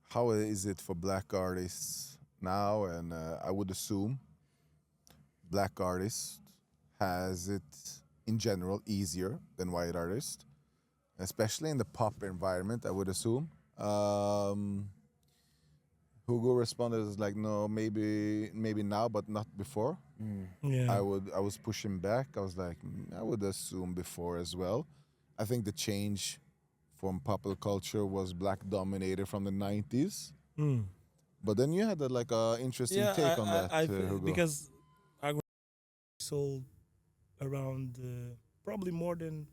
how is it for black artists now? And I would assume black artists has it in general easier than white artists, especially in the pop environment. I would assume. Hugo responded as like, no, maybe now, but not before. Yeah. I was pushing back. I was like, I would assume before as well. I think the change from popular culture was black dominated from the 90s. Mm. But then you had like a interesting Yeah, take on that, Hugo. because I sold around probably more than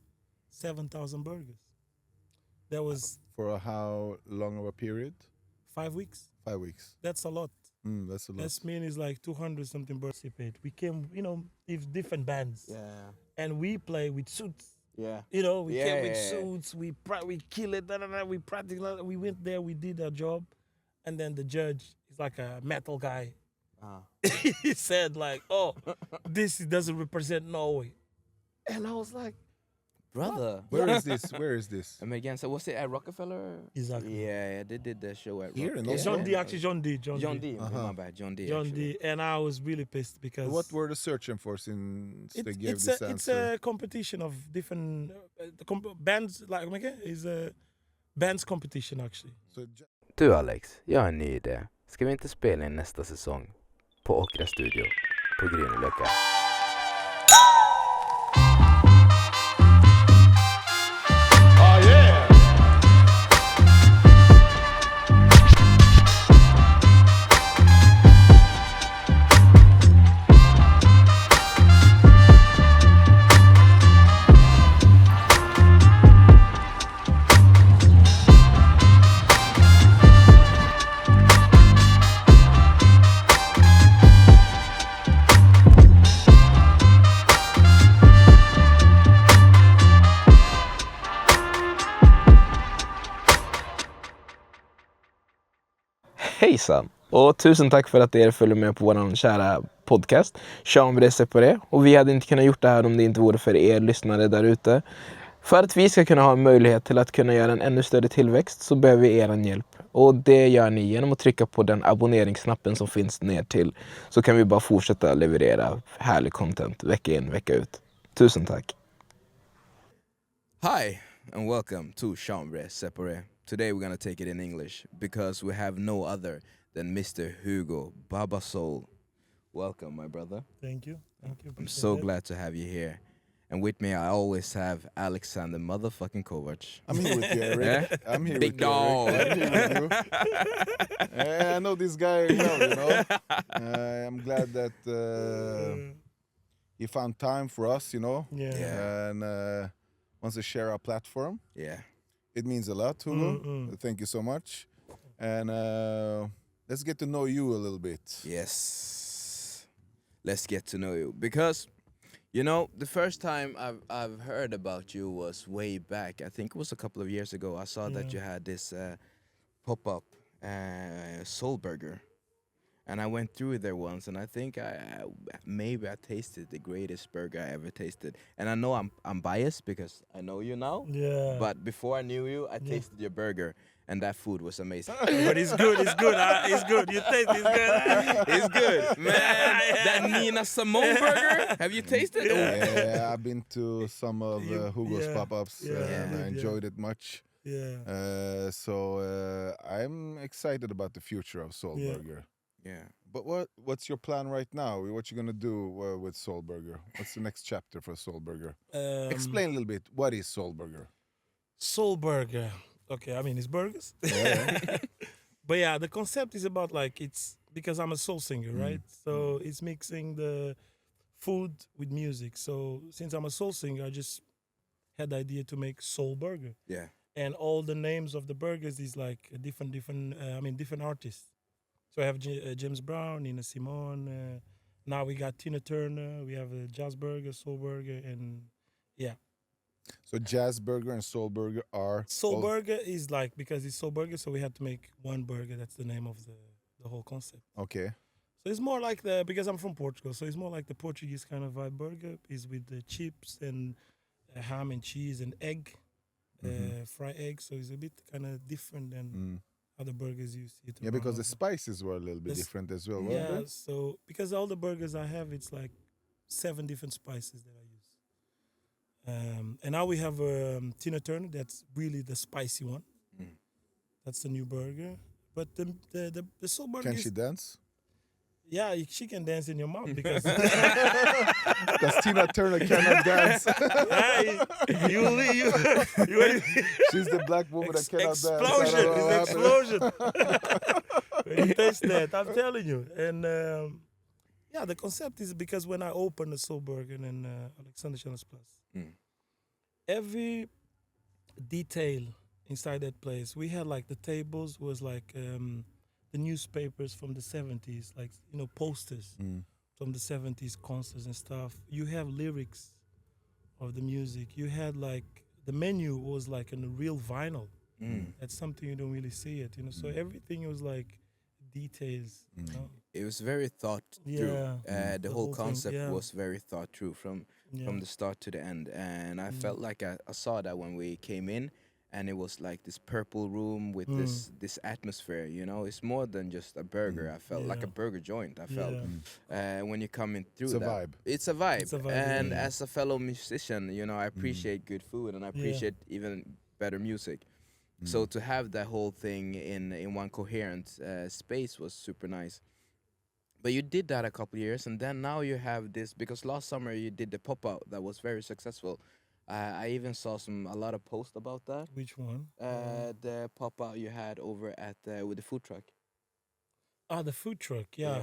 7,000 burgers. That was For how long of a period? 5 weeks. 5 weeks. That's a lot. That's a lot. That's mean is like 200 something burgers. We came, with different bands. Yeah. And we play with suits. Yeah. We Yeah, came with yeah, yeah. suits. We kill it. We practice. We went there. We did our job, and then the judge is like a metal guy. He said like, "Oh, this doesn't represent Norway," and I was like, Brother. Where is this? Where is this? Again, so was it at Rockefeller? Exactly. Yeah, they did the show at Here in Rockefeller. Oslo? John D. Actually, John D. My bad, John D. John actually. D. And I was really pissed because What were they searching for since they gave it's this a it's answer? a competition of different bands. Like okay, is a bands competition actually. So Du Alex, jag har en ny idé. Ska vi inte spela in nästa säsong på Åkra Studio på Grünerløkka? Hejsan! Och tusen tack för att er följer med på vår kära podcast Chambre Separee. Och vi hade inte kunnat gjort det här om det inte vore för er lyssnare där ute. För att vi ska kunna ha en möjlighet till att kunna göra en ännu större tillväxt så behöver vi er hjälp. Och det gör ni genom att trycka på den abonneringsknappen som finns ner till. Så kan vi bara fortsätta leverera härlig content vecka in, vecka ut. Tusen tack! Hi, and welcome to Chambre Separee. Today we're gonna take it in English because we have no other than Mr. Hugo Baba Soul. Welcome, my brother. Thank you. I'm Appreciate so that. glad to have you here. And with me, I always have Alexander motherfucking Kovac. I'm here with you, Eric. Yeah? I'm here Big with you, Eric. I'm here with you. I know this guy well, I'm glad that he found time for us, Yeah. and wants to share our platform. Yeah. It means a lot, Hugo. Thank you so much. And let's get to know you a little bit. Yes. Let's get to know you. Because, the first time I've heard about you was way back. I think it was a couple of years ago. I saw that you had this pop-up soul burger. And I went through there once, and I think maybe I tasted the greatest burger I ever tasted. And I know I'm biased because I know you now. Yeah. But before I knew you, I tasted your burger, and that food was amazing. But it's good. It's good. It's good. You taste it's good. It's good, man. That Nina Simone burger. Have you tasted it? Yeah, I've been to some of Hugo's yeah, pop-ups, and I yeah. enjoyed it much. Yeah. So I'm excited about the future of Soul Yeah. Burger. Yeah. But what's your plan right now? What you gonna do with Soul Burger? What's the next chapter for Soul Burger? Explain a little bit. What is Soul Burger? Soul burger. Okay, I mean it's burgers. Yeah. But yeah, the concept is about like it's because I'm a soul singer, right? So it's mixing the food with music. So since I'm a soul singer, I just had the idea to make soul burger. Yeah. And all the names of the burgers is like different artists. So I have James Brown, Nina Simone. Now we got Tina Turner. We have a jazz burger, soul burger, and yeah. So Jazz Burger and Soul Burger are Soul burger is like because it's soul burger, so we had to make one burger. That's the name of the whole concept. Okay. So it's more like because I'm from Portugal, so it's more like the Portuguese kind of vibe burger. Is with the chips and ham and cheese and egg, fried egg. So it's a bit kind of different than how the burgers you see it. Yeah, around because the Malta. spices were a little bit This- different as well, weren't Yeah, they? so because all the burgers I have, it's like 7 different spices that I use. And now we have Tina Turner. That's really the spicy one. Mm. That's the new burger. But the soul burger Can is, she dance? yeah, she can dance in your mouth because Because Tina Turner cannot dance. yeah, you She's the black woman that cannot dance. I explosion, don't know what it's happened. explosion. When you taste that, I'm telling you. And yeah, the concept is because when I opened the soul burger in Alexander Plus, Mm. every detail inside that place, we had like the tables was like the newspapers from the 70s, like, you know, posters from the 70s concerts and stuff. You have lyrics of the music. You had like the menu was like in a real vinyl. Mm. That's something you don't really see it, you know. So everything was like details. You know? It was very thought Yeah. through. The The whole whole thing, concept yeah. was very thought through from the start to the end, and I felt like I saw that when we came in, and it was like this purple room with this atmosphere. You know, it's more than just a burger. I felt like a Yeah. burger joint. I felt when you come in through It's a that, vibe. it's a vibe. It's a vibe, And yeah. as a fellow musician, you know, I appreciate good food and I appreciate even better music. So to have that whole thing in one coherent space was super nice. But you did that a couple years, and then now you have this, because last summer you did the pop out that was very successful. I even saw a lot of posts about that. Which one? The pop out you had over at with the food truck. The food truck. Yeah.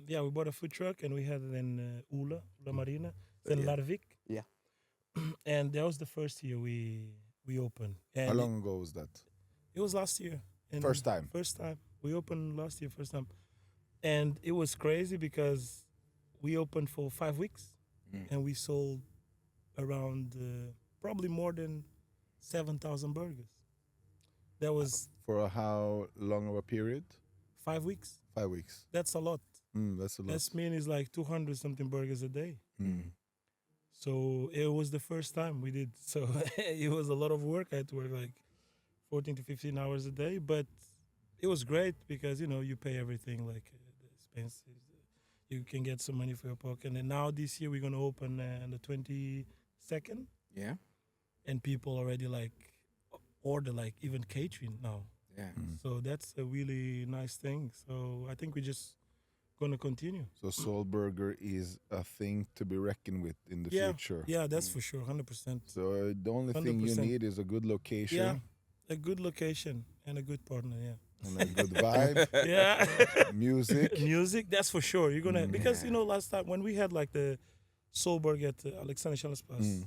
Yeah, we bought a food truck and we had it in Ula Marina, in Yeah. Larvik. Yeah. And that was the first year we opened. And How long ago was that? It was last year. And First time? First time. We opened last year, first time. And it was crazy because we opened for 5 weeks and we sold around probably more than 7,000 burgers. That was For how long of a period? 5 weeks. 5 weeks. That's a lot. That's a lot. That's mean is like 200 something burgers a day. So it was the first time we did. So it was a lot of work. I had to work like 14 to 15 hours a day, but it was great because, you know, you pay everything, like the expenses. You can get some money for your pocket. And now this year we're going to open on the 22nd, Yeah. and people already like order like even catering now. Yeah. So that's a really nice thing. So I think we're just going to continue. So Soul Burger is a thing to be reckoned with in the future. Yeah, that's for sure, 100%. So the only thing you 100%. need is a good location Yeah, a good location and a good partner, yeah. and a good vibe, Yeah. music. Music, that's for sure. You're gonna because you know last time when we had like the Soulberg at Alexander Plus,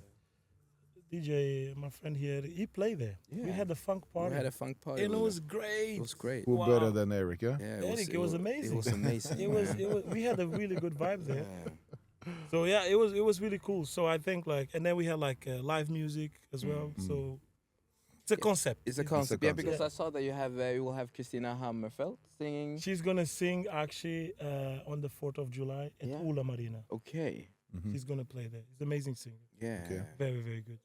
DJ, my friend here, he played there. We Yeah. had the funk party. We had a funk party. and it with was them. great. It was great. Who Wow. better than Eric, yeah? Yeah, Eric, it was amazing. It was amazing. It was we had a really good vibe there. Yeah. So yeah, it was really cool. So I think like and then we had like live music as well. So it's a concept. It's a concept. Yeah, concept. because I saw that you will have Christina Hammerfeld singing. She's gonna sing actually on the 4th of July at Yeah. Ula Marina. Okay. She's gonna play there. She's an amazing singer. Yeah. Okay. Very, very good.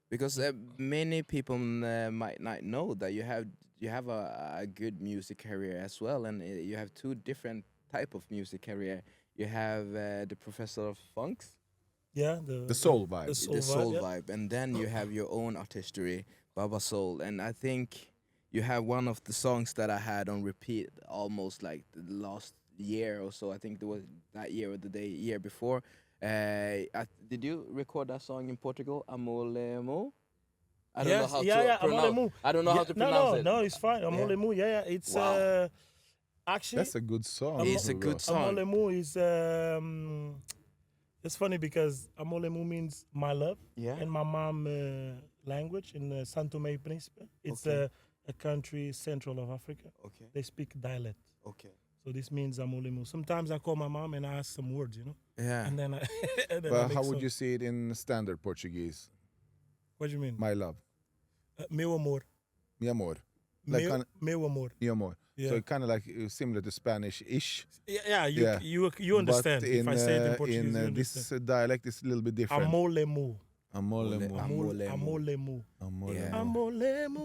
Because many people might not know that you have a good music career as well, and you have two different type of music career. You have the Professor of Funks, Yeah, The soul vibe. the soul the soul yeah. vibe, and then you have your own artistry, Baba Soul, and I think you have one of the songs that I had on repeat almost like the last year or so. I think it was that year or the year before. Did you record that song in Portugal, Amolemo? I don't know how to pronounce. Amolemu. I don't know how to pronounce it. No, it's fine. Amolemu, yeah. It's Wow. actually That's a good song. It's a good song. Amolemu is it's funny because Amolemu means my love Yeah. in my mom language in Santo Tomé and Príncipe. It's Okay. a country central of Africa. Okay. They speak dialect. Okay. So this means Amolemu. Sometimes I call my mom and I ask some words, you know, Yeah. and then I. And then I But make how would some- you say it in standard Portuguese? What do you mean? My love. Meu amor. Mi amor. Like Meu amor. mi amor. Yeah. So kind of like similar to Spanish-ish. Yeah, Yeah. you understand But if I say it in Portuguese. in you this understand. dialect, it's a little bit different. Amolemu. Amolemu. Amolemu. Amolemu. Amolemu. Yeah. Amolemu.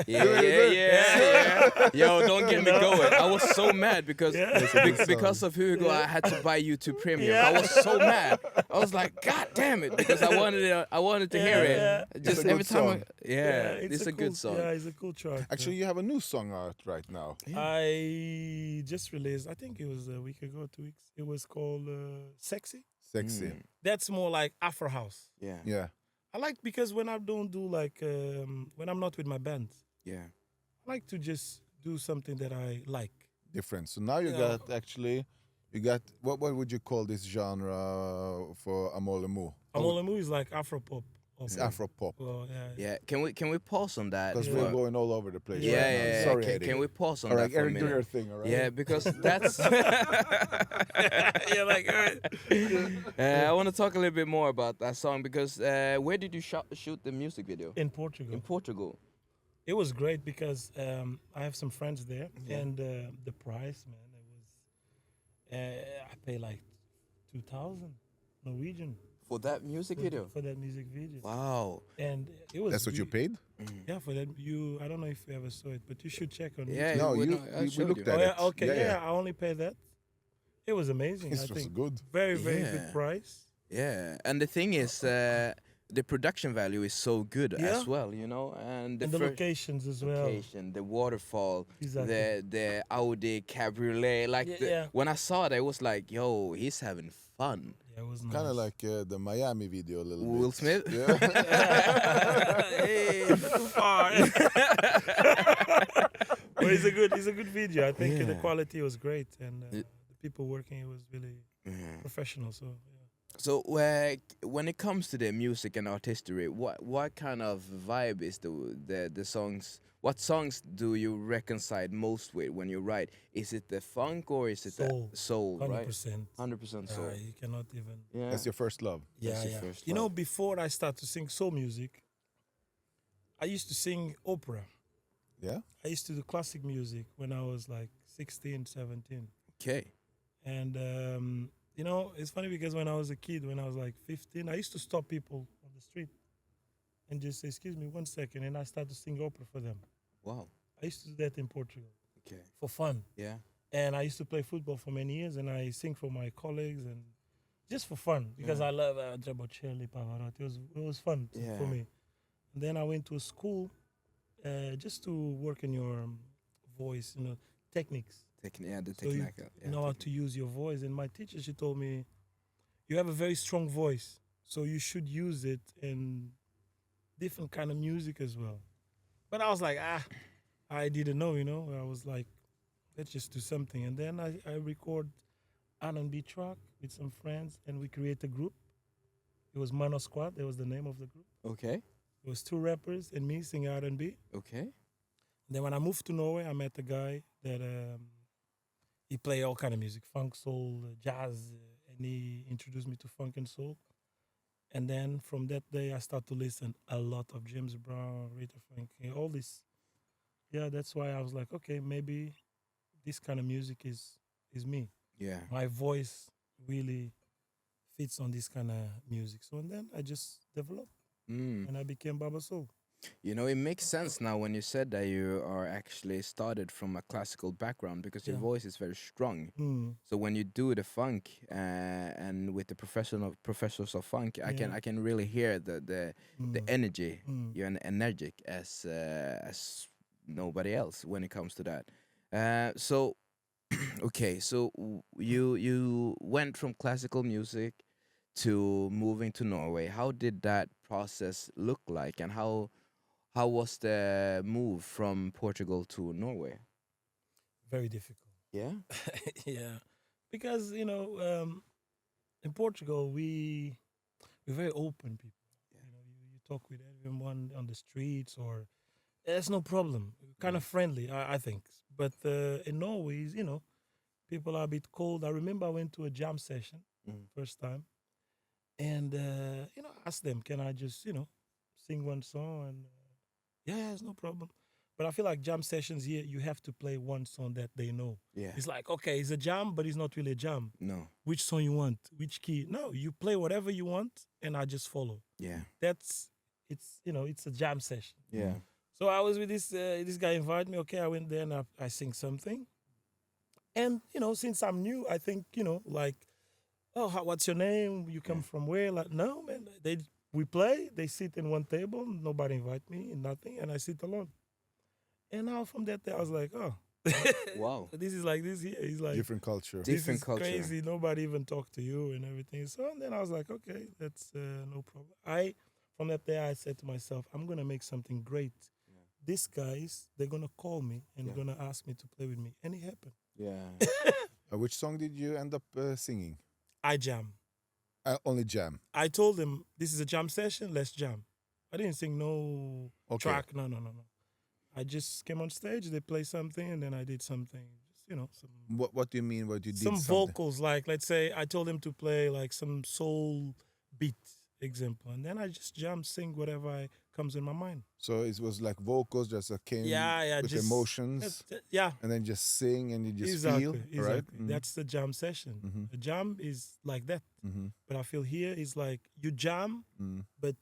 Yeah. Yeah. Yo, don't get me going. I was so mad because good because song. of Hugo, I had to buy YouTube Premium. Yeah. I was so mad. I was like, God damn it, because I wanted to hear it. Yeah. Just It's a every good time. song. It's a good song. Yeah, it's a cool track. Actually, you have a new song out right now. I just released, I think it was a week ago, 2 weeks. It was called Sexy. Sexy. That's more like Afro House. Yeah. Yeah. I like, because when I don't do like, when I'm not with my band, Yeah. I like to just do something that I like. Different. So now you Yeah. got what would you call this genre for Amolemu? Amolemu is like Afro pop. It's Afro pop. Well, yeah. Yeah. Can we pause on that? Because for- we're going all over the place. Yeah, right now. yeah. Sorry, Can, Eddie. can we pause on All that right, for a Eric, do minute? your thing, all right? Yeah, because that's. Yeah, like, I want to talk a little bit more about that song because where did you shoot the music video? in Portugal. In Portugal. It was great because I have some friends there, and the price, man, it was I pay like 2,000 Norwegian For that music video? for that music video, Wow. and it was. That's what you paid? Yeah, for that I don't know if you ever saw it, but you should check on Yeah, YouTube. No, we- we I showed looked you. at Oh it. yeah, okay, Yeah, I only paid that. It was amazing. It I was think good. very Yeah. good price. Yeah, and the thing is, the production value is so good Yeah. as well, you know, and And the locations as well. location, the waterfall, Exactly. the Audi Cabriolet, like Yeah. when I saw it, I was like, yo, he's having fun. Yeah, it was nice. Kind of like the Miami video a little Will bit. Smith? Yeah. Hey, not too far. But it's a good video. I think the Yeah. quality was great, and the people working, it was really professional. So yeah. So when it comes to the music and artistry, what kind of vibe is the songs? What songs do you reconcile most with when you write? Is it the funk or is it Soul. the soul? 100%. Right, 100% soul. You cannot even. Yeah, That's your first love. Yeah, That's your yeah. first You know, love. before I start to sing soul music, I used to sing opera. Yeah? I used to do classic music when I was like 16, 17. Okay. And, you know, it's funny because when I was a kid, when I was like 15, I used to stop people on the street and just say, excuse me, 1 second. And I started to sing opera for them. Wow. I used to do that in Portugal Okay. for fun. Yeah. And I used to play football for many years, and I sing for my colleagues and just for fun because Yeah. I love Drabocelli, Pavarotti. It was fun Yeah. for me. And then I went to a school just to work in your voice, you know, techniques. The So you technical. Yeah, know how to use your voice. And my teacher, she told me, you have a very strong voice, so you should use it in different kind of music as well. But I was like, I didn't know, you know. I was like, let's just do something. And then I record R&B track with some friends, and we create a group. It was Mano Squad. That was the name of the group. Okay. It was 2 rappers and me singing R&B. Okay. Then when I moved to Norway, I met a guy that he played all kind of music, funk, soul, jazz, and he introduced me to funk and soul. And then from that day, I started to listen a lot of James Brown, Aretha Franklin, all this. Yeah, that's why I was like, okay, maybe this kind of music is me. Yeah. My voice really fits on this kind of music. So and then I just developed, and I became Baba Soul. You know, it makes sense now when you said that you are actually started from a classical background because your Yeah. voice is very strong. So when you do the funk and with the professors of funk, I Yeah. can really hear the energy. Mm. You're energetic as nobody else when it comes to that. So okay, so you went from classical music to moving to Norway. How did that process look like, and how was the move from Portugal to Norway? Very difficult. Yeah. Yeah, because you know, in Portugal we're very open people. You know, you talk with everyone on the streets, or there's no problem. Kind of friendly, I think. But in Norway, you know, people are a bit cold. I remember I went to a jam session first time, and you know, asked them, can I just sing one song? And yeah, it's no problem. But I feel like jam sessions here, you have to play one song that they know. Yeah. It's like, okay, it's a jam, but it's not really a jam. No. Which song you want? Which key? No, you play whatever you want, and I just follow. Yeah. It's it's a jam session. Yeah. So I was with this guy invited me. Okay, I went there and I sing something. And since I'm new, I think like, oh, what's your name? You come from where? Like, no, man. We play. They sit in one table. Nobody invite me. Nothing, and I sit alone. And now from that day, I was like, oh, Wow. this is like this here. He's like, Different culture. this Different is culture. crazy. Nobody even talk to you and everything. So and then I was like, okay, that's no problem. From that day, I said to myself, I'm gonna make something great. These guys, they're gonna call me and gonna ask me to play with me, and it happened. Yeah. Which song did you end up singing? I jam. Only jam. I told them this is a jam session. Let's jam. I didn't sing no Okay. track. No. I just came on stage. They play something, and then I did something. Just some. What do you mean? What you did? Some something? vocals, like let's say I told them to play like some soul beat example, and then I just jam, sing whatever comes in my mind. So it was like vocals, just came Yeah, with just emotions, yeah, and then just sing and you just exactly, feel, exactly. right? That's the jam session. Mhm. A jam is like that, Mm-hmm. but I feel here is like you jam, Mm. but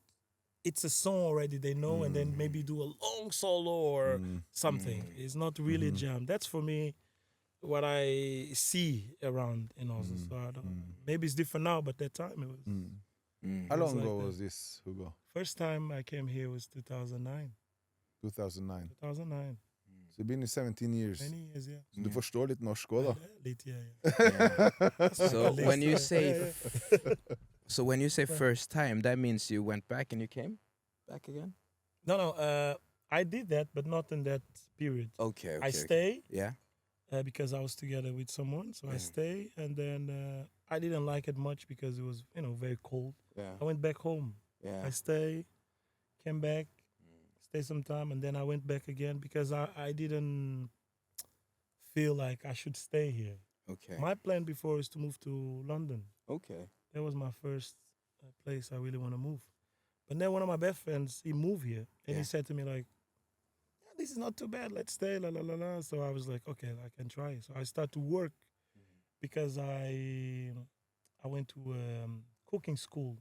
it's a song already they know, and then maybe do a long solo or something. It's not really jam. That's for me what I see around in Oslo. So I don't, maybe it's different now, but that time it was. How It was long like ago that. was this, Hugo? First time I came here was 2009. 2009. 2009. Så det blir nu 17 years. Many years, yeah. Så du forstår litt norsk òg, da? Lite, yeah. So when you say Yeah. so when you say first time, that means you went back and you came back again? No, I did that, but not in that period. Okay. I stay Yeah. because I was together with someone, so I Yeah. stay, and then I didn't like it much because it was, very cold. Yeah. I went back home. Yeah. I stay, came back, stay some time, and then I went back again because I didn't feel like I should stay here. Okay. My plan before is to move to London. Okay. That was my first place I really want to move. But then one of my best friends, he moved here, and Yeah. he said to me like, yeah, "This is not too bad. Let's stay." La la la la. So I was like, "Okay, I can try." So I start to work because I went to cooking school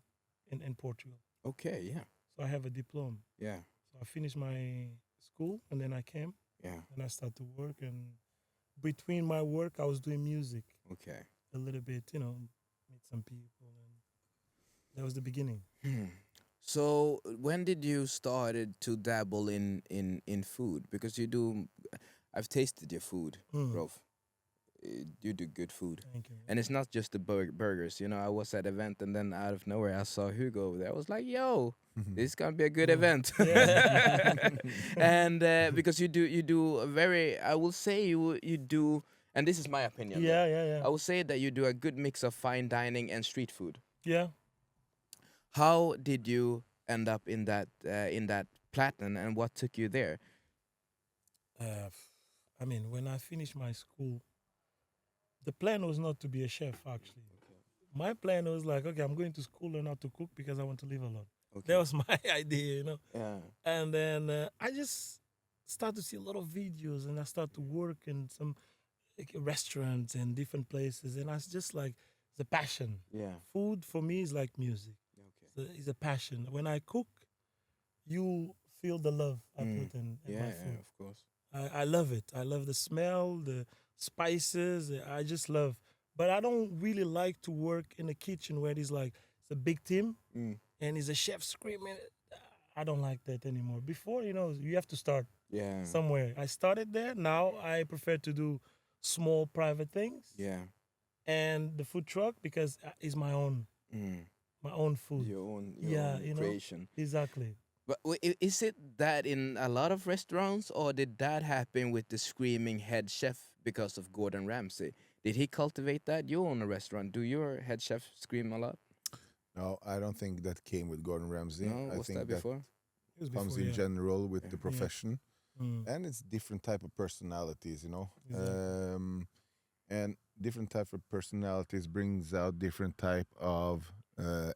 in Portugal. Okay. Yeah. So I have a diploma. Yeah. So I finished my school, and then I came Yeah. and I started to work. And between my work, I was doing music Okay. a little bit, meet some people, and that was the beginning. So when did you started to dabble in food? Because I've tasted your food, Rolf. You do good food. Thank you. And it's not just the burgers. I was at an event and then out of nowhere I saw Hugo over there. I was like, yo, this is gonna be a good event. And because you do a very, I will say you do, and this is my opinion. Yeah. I will say that you do a good mix of fine dining and street food. Yeah. How did you end up in that platinum, and what took you there? I mean, when I finished my school, the plan was not to be a chef, actually. My plan was like, okay, I'm going to school, learn how to cook because I want to live alone. Okay. That was my idea, Yeah. And then I just started to see a lot of videos, and I started to work in some restaurants and different places, and I was just like, it's a passion. Yeah. Food for me is like music. Okay. It's a passion. When I cook, you feel the love I put in my Yeah, food. of course. I love it. I love the smell, the spices. I just love. But I don't really like to work in a kitchen where it's like it's a big team and it's a chef screaming. I don't like that anymore. Before, you have to start Yeah. somewhere. I started there. Now I prefer to do small private things Yeah. and the food truck because it's my own food. Your own Yeah, creation. Exactly. But is it that in a lot of restaurants, or did that happen with the screaming head chef because of Gordon Ramsay? Did he cultivate that? You own a restaurant. Do your head chef scream a lot? No, I don't think that came with Gordon Ramsay. No, I was think that before? It was comes before, in yeah. general with the Yeah. profession. Mm. And it's different type of personalities, Exactly. and different type of personalities brings out different type of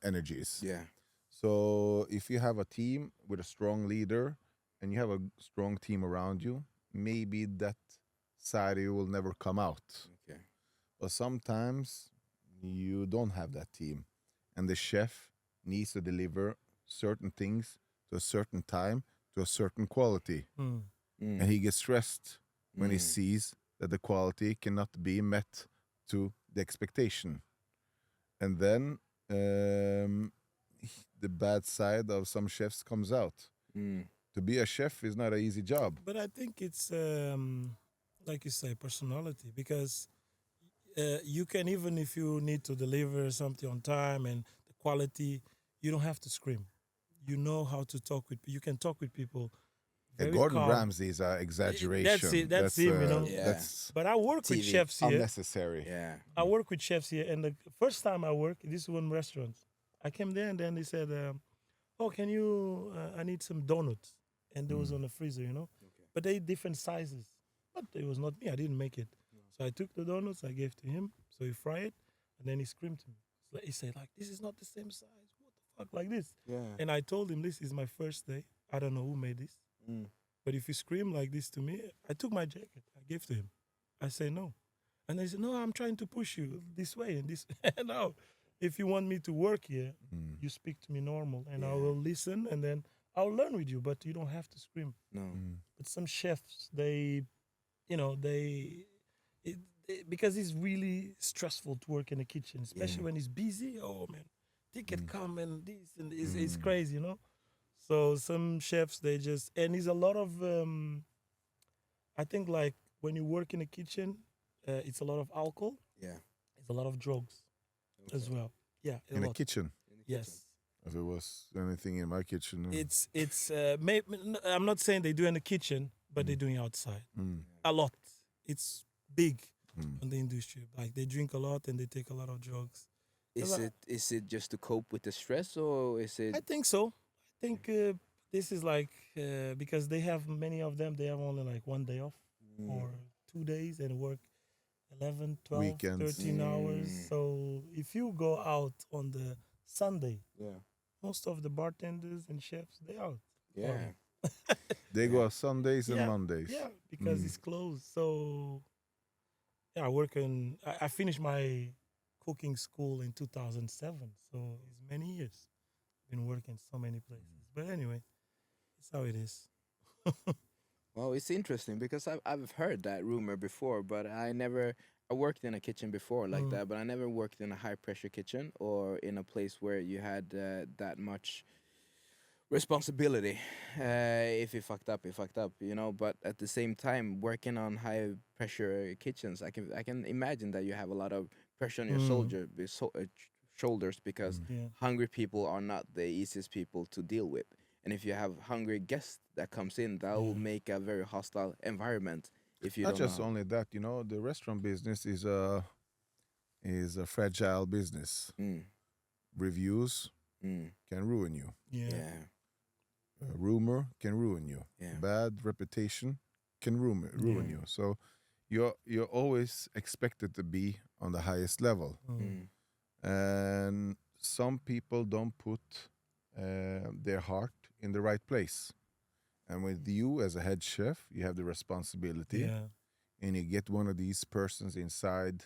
energies. Yeah. So if you have a team with a strong leader and you have a strong team around you, maybe that side of you will never come out. Okay. But sometimes you don't have that team, and the chef needs to deliver certain things to a certain time to a certain quality, Mm. Mm. and he gets stressed when he Mm. sees that the quality cannot be met to the expectation, and then the bad side of some chefs comes out. Mm. To be a chef is not an easy job. But I think it's like you say, personality, because you can, even if you need to deliver something on time and the quality, you don't have to scream. You know how to talk with. You can talk with people. Very Gordon calm. Ramsay is an exaggeration. That's it. That's him, you know. Yeah. That's But I work with TV. chefs here. unnecessary. Yeah. I work with chefs here, and the first time I worked, this is one restaurant. I came there, and then they said, "Oh, can you? I need some donuts," and there was on the freezer, you know. But they different sizes. But it was not me. I didn't make it. So I took the donuts. I gave to him. So he fried it, and then he screamed to me. He said, "Like, this is not the same size. What the fuck, like this?" Yeah. And I told him, "This is my first day. I don't know who made this. Mm. But if you scream like this to me," I took my jacket. I gave to him. I say no. And they said, "No, I'm trying to push you this way and this." No, if you want me to work here, you speak to me normal, and I will listen, and then I'll learn with you. But you don't have to scream. No. But some chefs, they, because it's really stressful to work in the kitchen, especially when it's busy. Oh man, ticket come and this and it's crazy, you know. So some chefs, they just, and it's a lot of. I think like when you work in the kitchen, it's a lot of alcohol. Yeah. It's a lot of drugs as well. Yeah, In a lot. kitchen. Yes. If it was anything in my kitchen. It's I'm not saying they do in the kitchen, but they're doing outside a lot. It's big on the industry. Like they drink a lot and they take a lot of drugs. Is it just to cope with the stress, or is it? I think so. I think this is like because they have many of them. They have only like 1 day off or 2 days and work 11, 12, Weekends. 13 hours. So if you go out on the Sunday, Yeah. most of the bartenders and chefs, they out. Yeah. They go Sundays and Yeah, Mondays. Yeah, because it's closed. So yeah, I finished my cooking school in 2007. So it's many years. Been working so many places. But anyway, it's how it is. Well, it's interesting because I've heard that rumor before, but I worked in a kitchen before like that, but I never worked in a high pressure kitchen or in a place where you had that much responsibility. If you fucked up, you fucked up, you know. But at the same time, working on high pressure kitchens, I can imagine that you have a lot of pressure on your shoulders because Yeah. hungry people are not the easiest people to deal with. And if you have hungry guests that comes in, that will make a very hostile environment. If you Not don't just know. only that, the restaurant business is a fragile business. Reviews can ruin you. Yeah. Yeah. A rumor can ruin you. Yeah. Bad reputation can ruin you. So you're always expected to be on the highest level. And some people don't put their heart in the right place. And with you as a head chef, you have the responsibility, Yeah. and you get one of these persons inside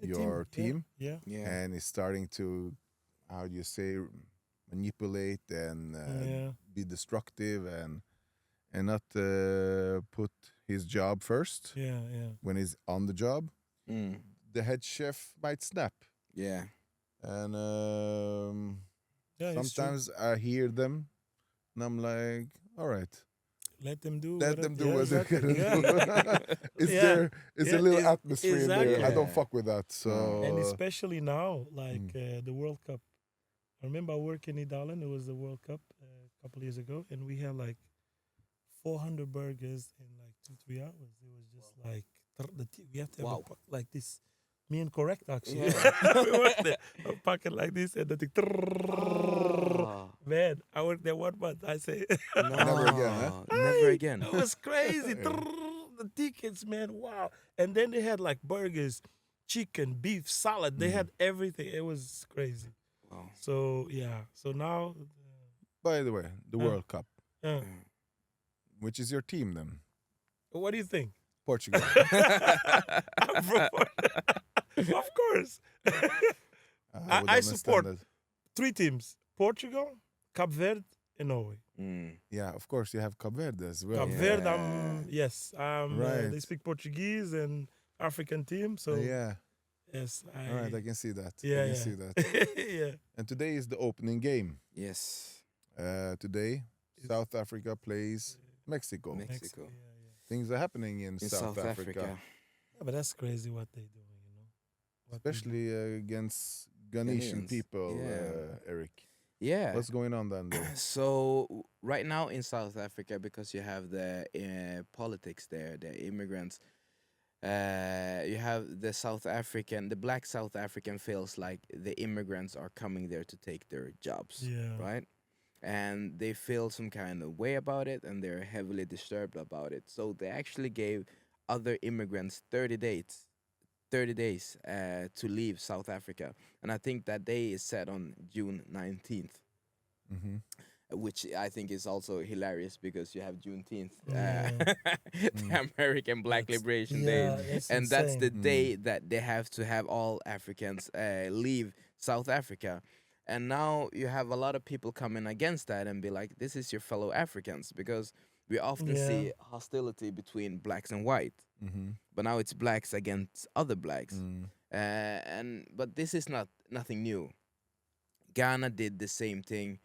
your team, Yeah. Yeah. and is starting to, how do you say, manipulate and be destructive and not put his job first Yeah. Yeah. when he's on the job. The head chef might snap. Yeah. And Yeah, it's true. sometimes I hear them, and I'm like, all right, Let them do. let them do what they're exactly. gonna do. It's Yeah. there. It's a Yeah, little it's- atmosphere in there. exactly. I don't Yeah. fuck with that. So And especially now, like the World Cup. I remember working in Italy. It was the World Cup a couple years ago, and we had like 400 burgers in like 2-3 hours. It was just like we have to have a like this. Me and correct actually. We worked there. A packet like this and the thing. Man, I worked there 1 month. I say Never again, huh? Never again. it was crazy. The tickets, man, wow. And then they had like burgers, chicken, beef, salad. They had everything. It was crazy. Wow. So yeah. So now, by the way, the World Cup. uh, Which is your team then? What do you think? Portugal. I'm from of course. would I support understand 3 teams: Portugal, Cape Verde, and Norway. Mm. Yeah, of course you have Cape Verde as well. Cape Verde, yes, Right. they speak Portuguese and African team. So Yeah. yes, All right, I can see that. yeah, I can yeah. see that. yeah. And today is the opening game. Yes. Today, South Africa plays Mexico. Mexico. Yeah. Things are happening in, In South, Africa, Yeah, but that's crazy what they doing, you know. What they do. especially against Ghanaian Ghanaians, people, yeah. Eric. Yeah. What's going on then there? So right now in South Africa, because you have the politics there, the immigrants, you have the black South African feels like the immigrants are coming there to take their jobs, Yeah. right? And they feel some kind of way about it, and they're heavily disturbed about it. So they actually gave other immigrants 30 days to leave South Africa, and I think that day is set on June 19th. Hmm. Which I think is also hilarious because you have Juneteenth, Yeah. the American Black That's- Liberation yeah, Day, that's and that's the insane. day that they have to have all Africans leave South Africa. And now you have a lot of people coming against that and be like, this is your fellow Africans, because we often Yeah. see hostility between blacks and white, Hmm. but now it's blacks against other blacks. Mm. But this is nothing new. Ghana did the same thing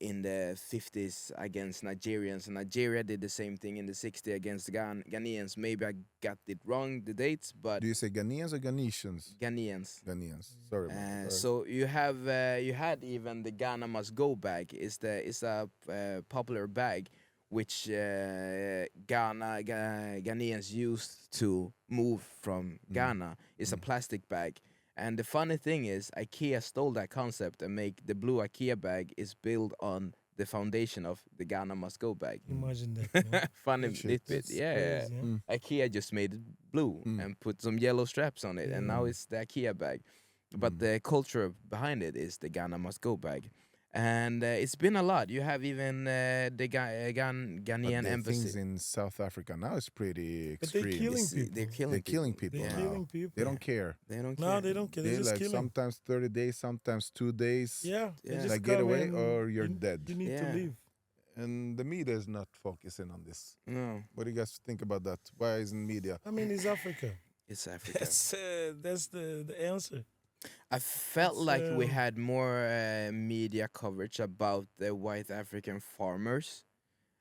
in the 50s against Nigerians, and Nigeria did the same thing in the 60s against Ghanaians. Maybe I got it wrong, the dates, but Do you say Ghanaians or Ghanesians? Ghanaians. Ghanaians. Sorry about that. So you had even the Ghana Must Go bag. It's a popular bag which Ghanaians used to move from Ghana. It's a plastic bag. And the funny thing is, IKEA stole that concept and make the blue IKEA bag is built on the foundation of the Ghana Must Go bag. Imagine that. You know? Funny Shit. tidbit, It's yeah. crazy, yeah. IKEA just made it blue and put some yellow straps on it, and now it's the IKEA bag. But the culture behind it is the Ghana Must Go bag. And it's been a lot. You have even the But Ghanaian the embassy. things in South Africa now is pretty But they extreme. killing It's- people. They're killing people. They're now. killing people. They don't care. They don't care. No, they don't care. They're They just like killing. sometimes 30 days, sometimes 2 days. Yeah. They Yeah. just Like, get come away in, or you're you, dead. You need to Yeah. leave. And the media is not focusing on this. No, What do you guys think about that? Why isn't media? I mean, it's Africa. it's Africa. That's the answer. I felt It's, like we had more media coverage about the white African farmers.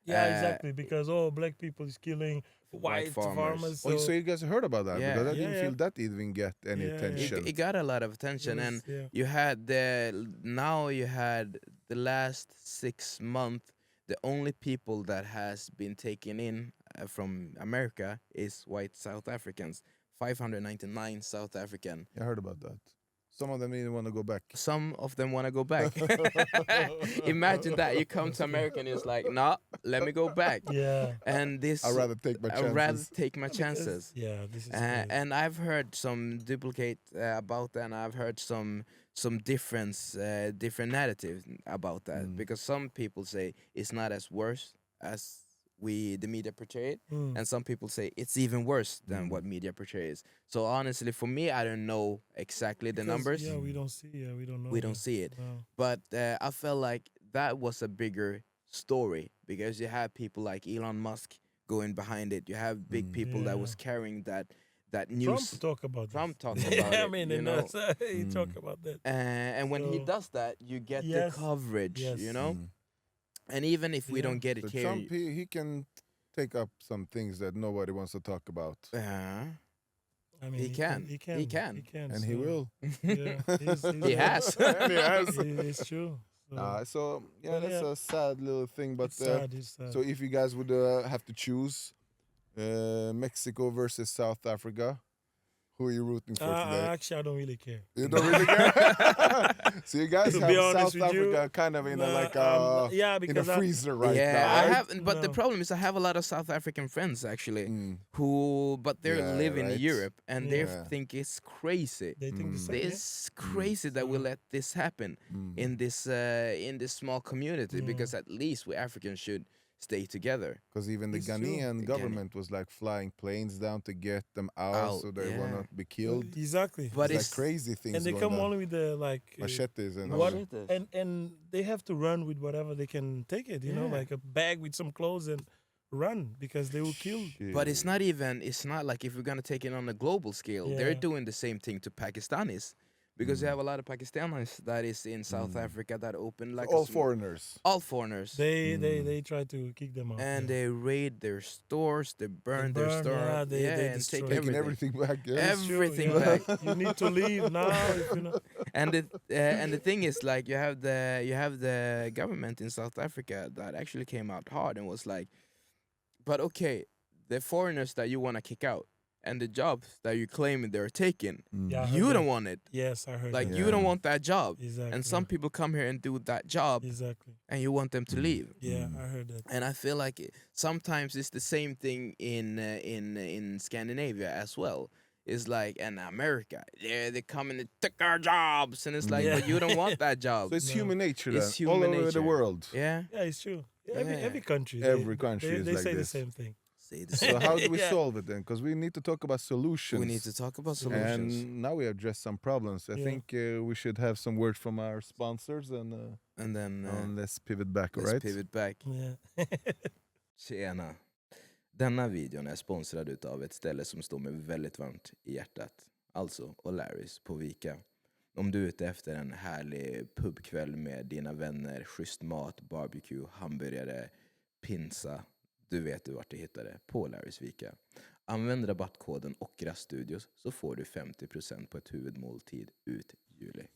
Yeah, Uh, exactly. Because black people is killing white farmers. farmers. Oh, so you guys heard about that? Yeah. Because I didn't Yeah, feel yeah. that even get any Yeah, yeah. attention. It got a lot of attention, It and was- yeah. you had the last 6 months. The only people that has been taken in from America is white South Africans. 599 South African. I heard about that. Some of them didn't want to go back. Some of them want to go back. Imagine that you come to America and it's like, nah, let me go back. Yeah. And this, I'd rather take my I'd rather chances. take my chances. Yeah, this is crazy. And I've heard some duplicate about that, and I've heard some different narratives about that, because some people say it's not as worse as the media portray it, and some people say it's even worse than what media portrays. So honestly, for me, I don't know exactly the Because, numbers. Yeah, we don't see. Yeah, we don't know. We don't that. see it. No. But I felt like that was a bigger story, because you have people like Elon Musk going behind it. You have big people that Yeah. was carrying that Trump news. talk about Trump this. talked about I it, mean, you and know. he talk about that. And when he So- does that, you get Yes. the coverage, Yes. you know. And even if we Yeah. don't get it But here, Trump, he can take up some things that nobody wants to talk about. I mean, He can. He can. He can. He can. And he so, will. Yeah, He has. And he has. It's true. So, So, yeah, But that's yeah. a sad little thing. But it's sad. It's sad. so if you guys would have to choose Mexico versus South Africa, who are you rooting for today? Actually, I don't really care. You don't really care? So you guys To have be honest South with you, Africa kind of in a, like yeah, in a because freezer right yeah, now, I right? have, but the No. problem is I have a lot of South African friends actually, but they're Yeah, living in right. Europe, and they Yeah. think it's crazy. they think the same. yeah? It's crazy that we let this happen in this small community, because at least we Africans should stay together. Because even the It's true. Ghanaian The government was like flying planes down to get them out, Out, so they yeah. will not be killed. Exactly. But It's it's like crazy things And they going come on. only with the Machetes and what all. and they have to run with whatever they can take it, you know, Yeah. like a bag with some clothes and run because they will kill. But it's not even. It's not like if we're gonna take it on a global scale, they're Yeah. doing the same thing to Pakistanis, because you have a lot of Pakistanis that is in South Africa that open like all foreigners. all foreigners, They try to kick them out. and yeah. they raid their stores, they burn their burn, store, yeah, they and destroy. take Taking everything. everything back, yes. It's true, everything yeah. back. You need to leave now. If you know. And the thing is, like, you have the government in South Africa that actually came out hard and was like, but okay, the foreigners that you want to kick out and the jobs that you claim they're taking, Yeah, I heard you that. don't want it. Yes, I heard. Like that. you Yeah. don't want that job, Exactly. and some people come here and do that job, Exactly. and you want them to leave. Yeah, I heard that. And I feel like sometimes it's the same thing in Scandinavia as well. It's like in America, yeah, they come and they took our jobs, and it's like, Yeah. but you don't want that job. So it's No. human nature It's then, all human over the nature. world. Yeah. Yeah, it's true. Yeah, Yeah. every country. Every country is they like say this. the same thing. Say the So how do we Yeah. solve it then? Because we need to talk about solutions. We need to talk about solutions. And now we address some problems. I Yeah. think we should have some words from our sponsors and then let's pivot back, all let's right? pivot back. Yeah. Tjena. Denna videon är sponsrad utav ett ställe som står mig väldigt varmt i hjärtat. Alltså O'Larrys på Vika. Om du är ute efter en härlig pubkväll med dina vänner, schysst mat, barbecue, hamburgare, pinsa. Du vet du vart du hittar det. På O'Larrys Vika. Använd rabattkoden OCKRASTUDIOS så får du 50% på ett huvudmåltid ut juli.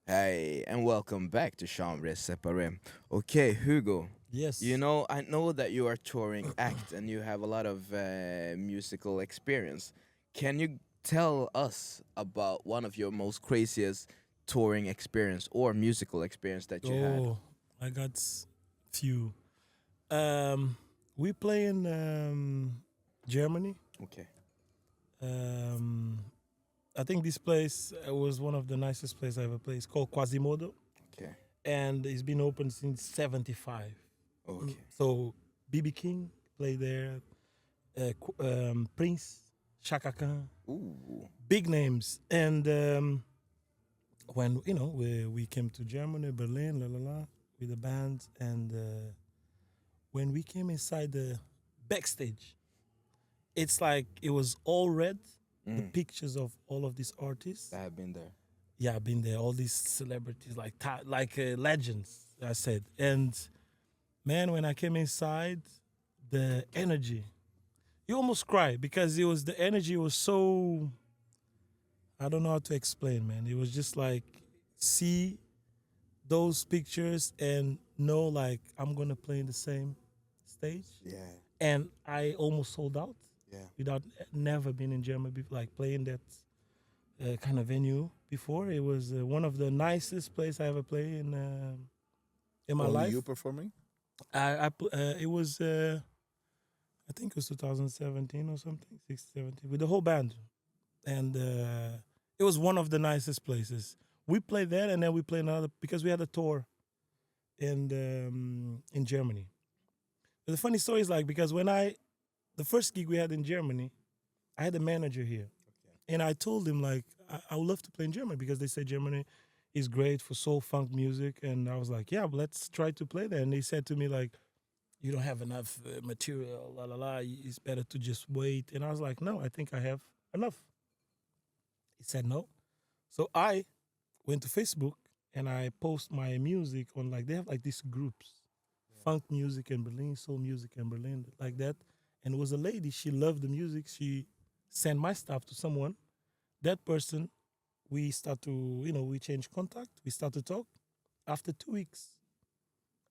Hey, and welcome back to Chambre Separee. Okay, Hugo. Yes. You know, I know that you are touring act and you have a lot of musical experience. Can you tell us about one of your most craziest touring experience or musical experience that you had? Oh, I got few. We play in Germany. Okay. I think this place was one of the nicest places I ever played. It's called Quasimodo, Okay. and it's been open since '75. Okay. So BB King played there, Prince, Chaka Khan, Ooh. big names. And when we came to Germany, Berlin, with the band, and when we came inside the backstage, it's like it was all red. The pictures of all of these artists. I have been there. Yeah, I've been there. All these celebrities, like legends, I said. And man, when I came inside, the energy, you almost cry because the energy was so, I don't know how to explain, man. It was just like, see those pictures and know like I'm gonna play in the same stage. Yeah. And I almost sold out. Yeah. Without never been in Germany before, like playing that kind of venue before. It was one of the nicest places I ever played in my Only life. you performing? It was I think it was 2017 or something, 16, 17, with the whole band, and it was one of the nicest places. We played there, and then we played another because we had a tour in Germany. But the funny story is like because the first gig we had in Germany, I had a manager here. And I told him, like, I would love to play in Germany because they say Germany is great for soul funk music. And I was like, yeah, but let's try to play there. And he said to me, like, you don't have enough material, la, la, la. It's better to just wait. And I was like, no, I think I have enough. He said no. So I went to Facebook and I post my music on, like, they have, like, these groups. Funk music in Berlin, soul music in Berlin, like that. And it was a lady, she loved the music. She sent my stuff to someone. That person, we start to, we change contact. We start to talk. After 2 weeks,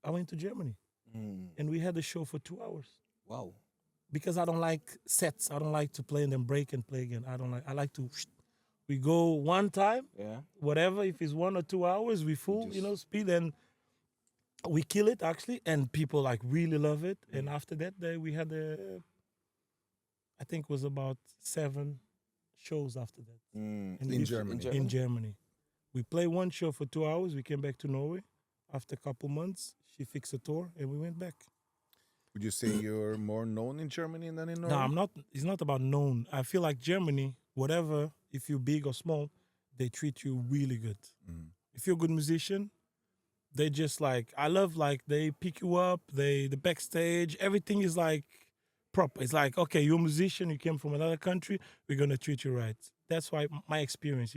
I went to Germany. And we had a show for 2 hours. Wow. Because I don't like sets. I don't like to play and then break and play again. I like to, we go one time, Yeah. whatever. If it's 1 or 2 hours, we full, speed. And we kill it, actually. And people, like, really love it. And after that, we had I think it was about 7 shows after that. In Germany. In Germany. We played one show for 2 hours. We came back to Norway. After a couple months, she fixed a tour and we went back. Would you say you're more known in Germany than in No, Norway? I'm not. It's not about known. I feel like Germany, whatever, if you're big or small, they treat you really good. Mm. If you're a good musician, they just like I love like they pick you up. The backstage, everything is like proper. It's like okay, you're a musician. You came from another country. We're gonna treat you right. That's why my experience.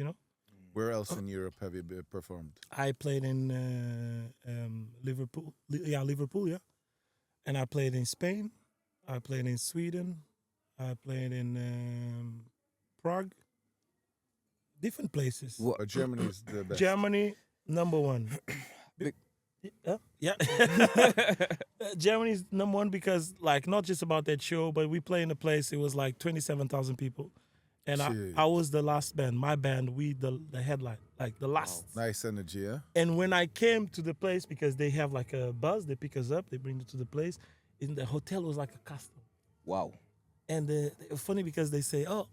Where else in Europe have you performed? I played in Liverpool. Liverpool, yeah. And I played in Spain. I played in Sweden. I played in Prague. Different places. But Germany is the best. Germany, number one. Bec- Yeah. Germany is number one because, like, not just about that show, but we play in a place, it was like 27,000 people. And Shit. I was the last band. My band, the headline, like the last. Nice energy, yeah? And when I came to the place, because they have like a bus, they pick us up, they bring us to the place. In the hotel was like a castle. Wow. And it's funny because they say, oh,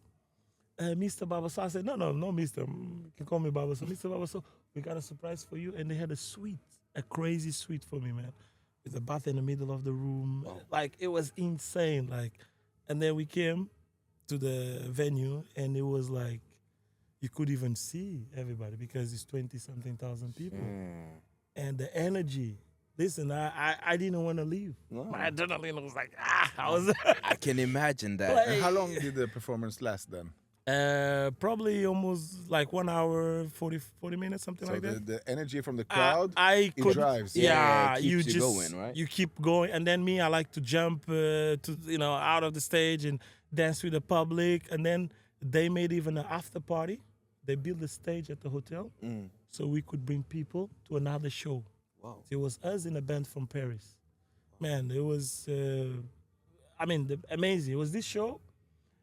Mr. Babaso. I said, no, Mr. You can call me Babaso. Mr. Babaso, we got a surprise for you. And they had a suite, a crazy suite for me, man. With a bath in the middle of the room. Wow. Like, it was insane. Like, and then we came to the venue, and it was like, you could even see everybody because it's 20-something thousand people. And the energy. Listen, I didn't want to leave. No. My adrenaline was like, I was I can imagine that. Like- And how long did the performance last then? probably almost like 1 hour, 40 minutes, something So like that. the energy from the crowd, I it could, drives. Yeah, yeah, it you keeps you just going, right? You keep going, and then me, I like to jump out of the stage and dance with the public, and then they made even an after party. They built a stage at the hotel, so we could bring people to another show. Wow. It was us in a band from Paris. Man, it was, amazing. It was this show,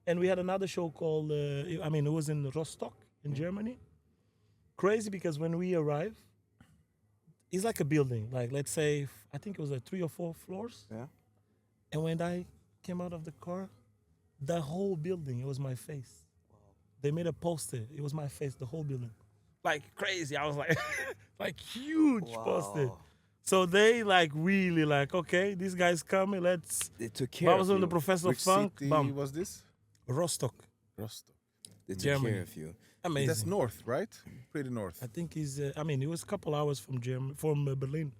and we had another show called, it was in Rostock in Germany. Crazy because when we arrived, it's like a building. Like, let's say, I think it was like 3 or 4 floors. Yeah. And when I came out of the car, the whole building, it was my face. They made a poster. It was my face, the whole building. Like crazy. I was like, like huge poster. So they like really like, okay, this guy's coming. Let's. They took care of Babaso and the you. Professor Which Funk. city Bam. was this? Rostock. Rostock. They took Germany. care of you. Amazing. That's north, right? Pretty north. I think he's. It was a couple hours from Berlin.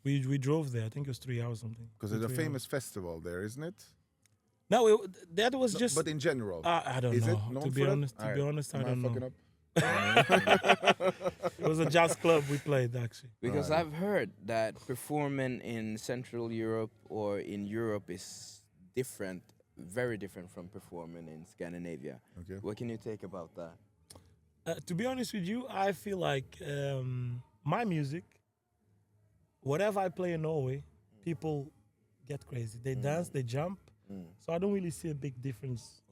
We drove there. I think it was 3 hours something. Because there's a 3 famous festival there, isn't it? No, that was No, just. but in general. I don't Is know. it known To be for that? honest, Alright. I Am don't fucking know. up? It was a jazz club we played actually. Because Right. I've heard that performing in Central Europe or in Europe is different, very different from performing in Scandinavia. Okay. What can you take about that? To be honest with you, I feel like my music, whatever I play in Norway, people get crazy. They dance, they jump. So I don't really see a big difference,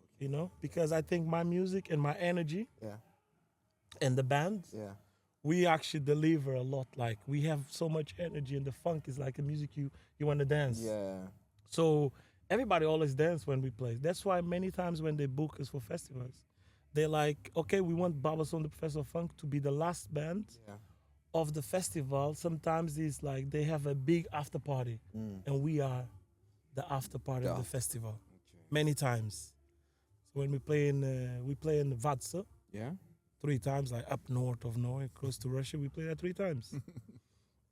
because I think my music and my energy Yeah. and the band, Yeah. we actually deliver a lot. Like we have so much energy, and the funk is like a music you want to dance. Yeah. So everybody always dance when we play. That's why many times when they book us for festivals, they're like, okay, we want Babaso and the Professor Funk to be the last band Yeah. of the festival. Sometimes it's like they have a big after party, and we are the after party of the festival. Many times. So when we play in Vadsø Yeah. 3 times, like up north of Norway, close to Russia, we play that 3 times.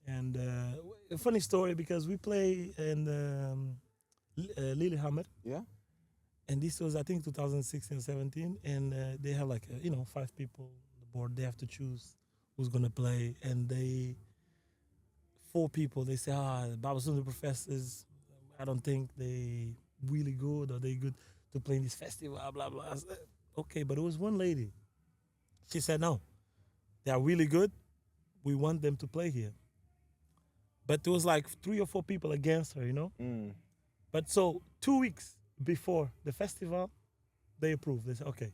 And a funny story because we play in Lillehammer. Yeah. And this was, I think, 2016 or 17. And they have like, 5 people on the board. They have to choose who's going to play. And 4 people, they say, Babaso and the Professors, I don't think they really good or they good to play in this festival, blah, blah. I said, okay, but it was one lady. She said, no, they are really good. We want them to play here. But there was like 3 or 4 people against her, But so 2 weeks before the festival, they approved. They said, okay.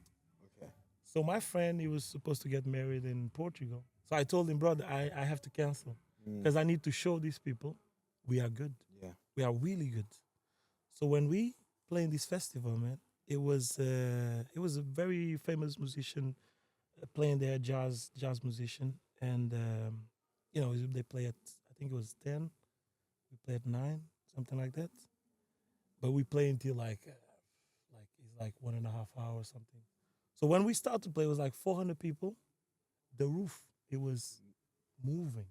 So my friend, he was supposed to get married in Portugal. So I told him, brother, I have to cancel because I need to show these people we are good. Yeah. We are really good. So when we play in this festival, man, it was a very famous musician playing there, jazz musician, and they play at, I think it was 10, we play at 9, something like that. but we play until it's like 1.5 hours or something. So when we started to play, it was like 400 people. The roof, it was moving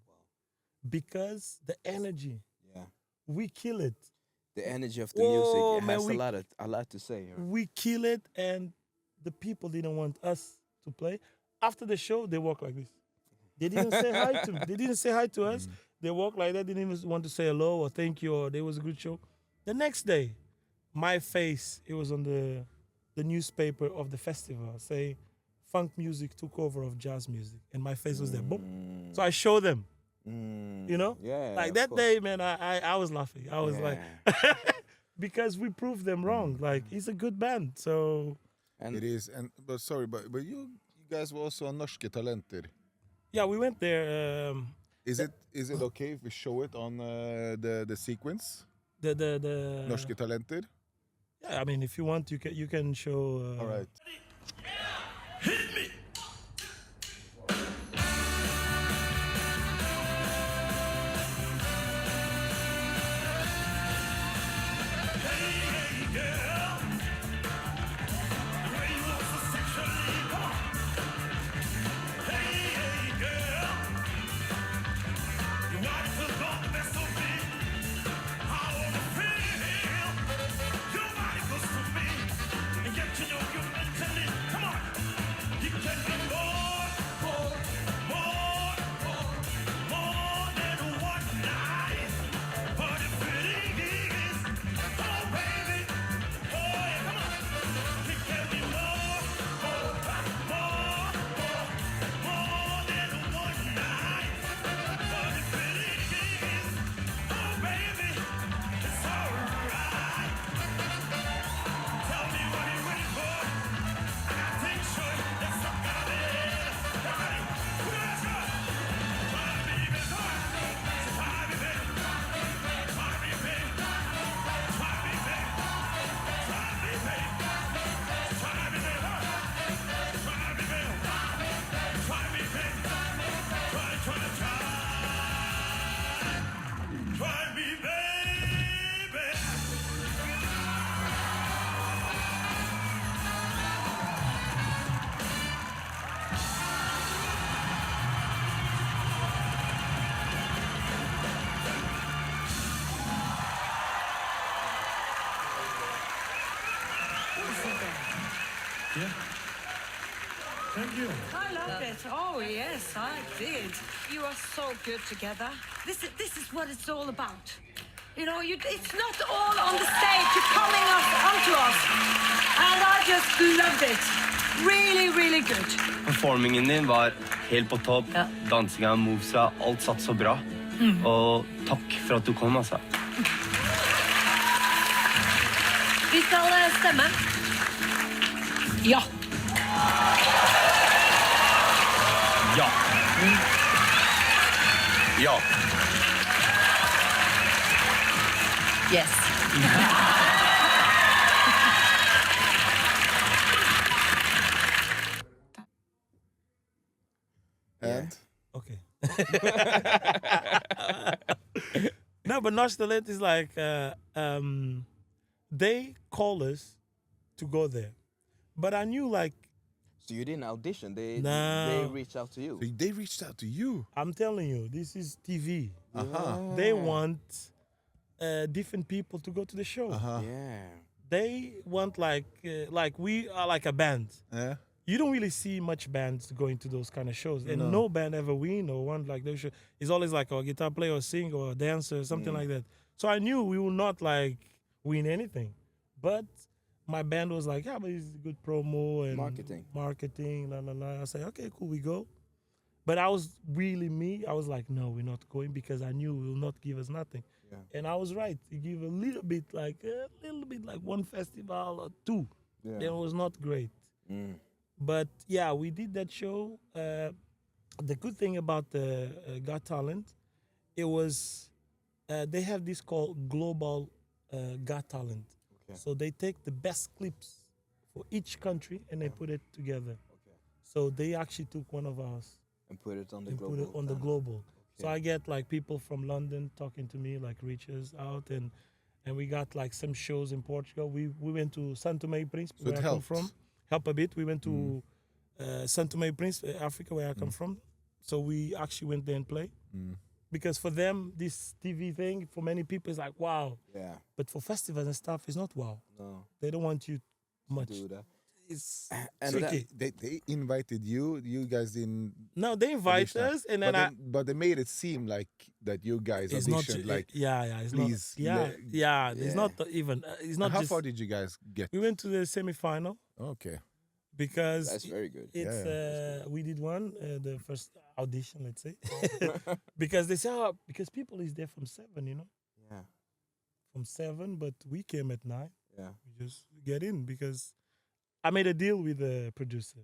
because the energy. Yeah. We kill it. The energy of the Whoa, music, it man, has a lot to say. Right? We kill it, and the people didn't want us to play. After the show, they walk like this. They didn't say hi to me. They didn't say hi to us. They walk like that. They didn't even want to say hello or thank you or there was a good show. The next day, my face, it was on the newspaper of the festival saying funk music took over of jazz music. And my face was there. Boom. So I showed them. You know? Yeah. Like of that course. day, man, I was laughing. I was like, Yeah. because we proved them wrong. Like, it's a good band. So, And It is, but sorry, but you guys were also on Norske Talenter. yeah, we went there. Is it okay if we show it on the sequence? The Norske Talenter? Yeah, I mean, if you want, you can show. All right. Thank you. I loved it. Oh, yes, I did. You are so good together. This is what it's all about. You know, it's not all on the stage. You're coming up onto us. And I just loved it. Really, really good. Performingen din var helt på topp. Ja. Dansinga, movesa, alt satt så bra. Og takk for at du kom, altså. Vi skal stemme. Ja. Ja. Ja. Yes. And Okay. No, but Norsk Talent is like they call us to go there, but I knew like so you didn't audition. They No. reached out to you. they reached out to you. I'm telling you, this is TV. Uh-huh. They want different people to go to the show. Uh-huh. Yeah. They want like we are like a band. Yeah. You don't really see much bands going to those kind of shows, and no band ever win or won like those shows. It's always like a guitar player or singer or a dancer or something like that. So I knew we will not like win anything, but my band was like, yeah, but it's good promo and marketing, la la la. I said, okay, cool, we go. But I was really me. I was like, no, we're not going because I knew it will not give us nothing. Yeah. And I was right. It gave a little bit like one festival or two. Yeah. It was not great. But yeah, we did that show. The good thing about the Got Talent, it was they have this called Global Got Talent. Okay. So they take the best clips for each country and they put it together. Okay. So they actually took one of ours And put it on the and global. put it on the channel. global. So Okay. I get like people from London talking to me, like reaches out, and and we got like some shows in Portugal. We went to Santo Tomé and Príncipe, So where it I come helped. from. Help a bit. We went to Santo Tomé and Príncipe, Africa, where I come from. So we actually went there and played. Because for them, this TV thing, for many people, is like, wow. Yeah. But for festivals and stuff, it's not wow. No. They don't want you much. Do that. It's And tricky. They invited you. You guys didn't. No, they invite audition. us, and then But they made it seem like that you guys it's not auditioned. Like, it's please, not it's Yeah. not even it's not how just. far did you guys get? We went to the semi-final Okay. because That's very good. it's we did one the first audition, let's say, because they say because people is there from 7, Yeah. from 7, but we came at 9. Yeah. We just get in because I made a deal with the producer.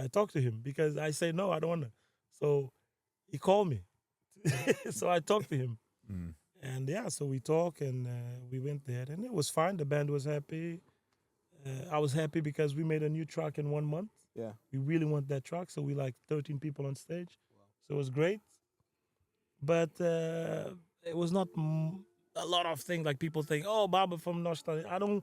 I talked to him because I say no, I don't want to. So he called me. So I talked to him. And so we talked and we went there and it was fine. The band was happy. I was happy because we made a new track in 1 month. Yeah. We really want that track. So we like 13 people on stage. So it was great. But it was not a lot of things like people think, oh, Baba from Nostalgia. I don't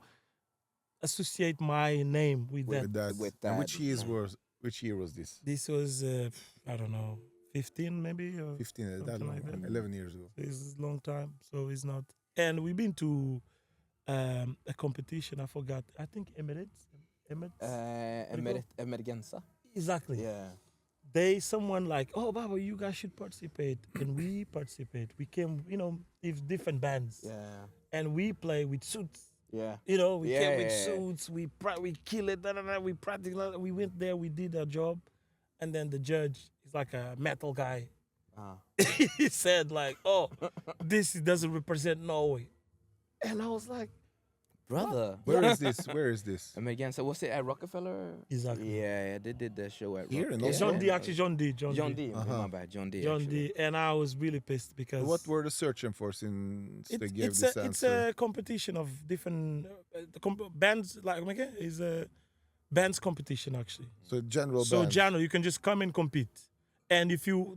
associate my name with that. With that. And which year was this? This was, I don't know, 15 maybe? Or 15. That something long. like that. 11 years ago. It's a long time, so it's not. And we've been to a competition. I forgot. I think Emirates. Emergenza. Exactly. Yeah. Someone like, oh, Baba, you guys should participate, and we participate. We came, with different bands, Yeah. and we play with suits. Yeah. We came with Yeah. suits. We kill it. We practically. We went there. We did our job, and then the judge is like a metal guy. He said like, "Oh, this doesn't represent Norway," and I was like, Brother. Where is this? Where is this? Emergenza. Was it at Rockefeller? Exactly. Yeah, they did the show at Here in Rockefeller. Oslo? John D. Actually, John D. John D. My bad. John D. John actually. D. And I was really pissed because What were they searching for since they gave it's this a, it's answer? a competition of different bands. Like is a bands competition actually. So general So bands. Jano, you can just come and compete, and if you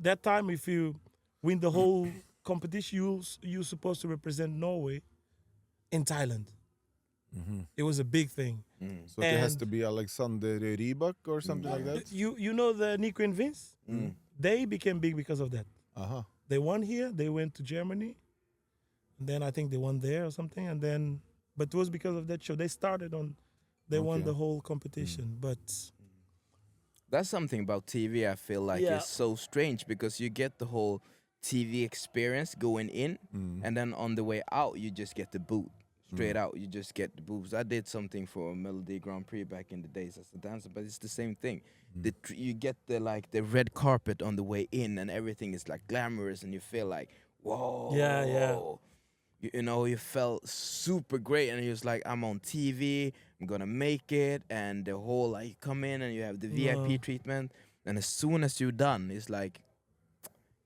win the whole competition, you're supposed to represent Norway in Thailand. It was a big thing. So it has and- to be Alexander Rybak or something like that? You know the Nico and Vince? They became big because of that. Uh-huh. They won here. They went to Germany. And then I think they won there or something. And then, but it was because of that show. They won the whole competition. But That's something about TV I feel like Yeah. is so strange because you get the whole TV experience going in and then on the way out you just get the boot. Straight out, you just get the boobs. I did something for Melody Grand Prix back in the days as a dancer, but it's the same thing. You get the red carpet on the way in, and everything is like glamorous, and you feel like, whoa. Yeah. You felt super great, and you was like, I'm on TV, I'm gonna make it, and the whole you come in and you have the VIP treatment, and as soon as you're done, it's like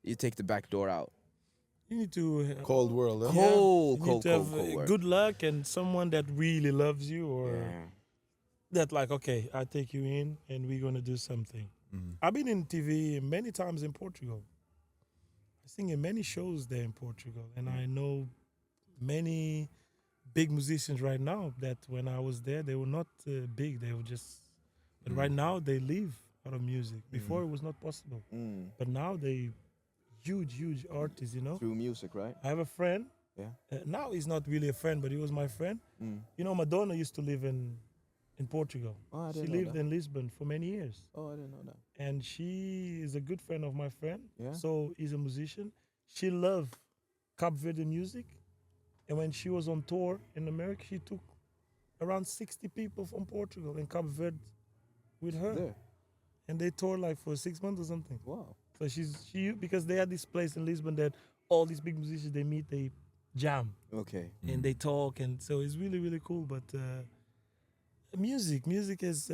you take the back door out. you need to Cold world, huh? Cold, you cold, need to cold, have cold work. good luck and someone that really loves you, or Yeah. that like, okay, I take you in and we're gonna do something. I've been in TV many times in Portugal. I sing in many shows there in Portugal, and I know many big musicians right now that when I was there, they were not big. They were just, but right now they live out of music. Before it was not possible, but now they huge artists. Through music, right? I have a friend. Yeah. Now he's not really a friend, but he was my friend. Madonna used to live in Portugal. Oh, I She didn't know lived that. in Lisbon for many years. Oh, I didn't know that. And she is a good friend of my friend. Yeah. So he's a musician. She loved Cape Verde music. And when she was on tour in America, she took around 60 people from Portugal and Cape Verde with her. There. And they toured for 6 months or something. Wow. So she because they had this place in Lisbon that all these big musicians, they meet, they jam Okay. and they talk, and so it's really, really cool. But music is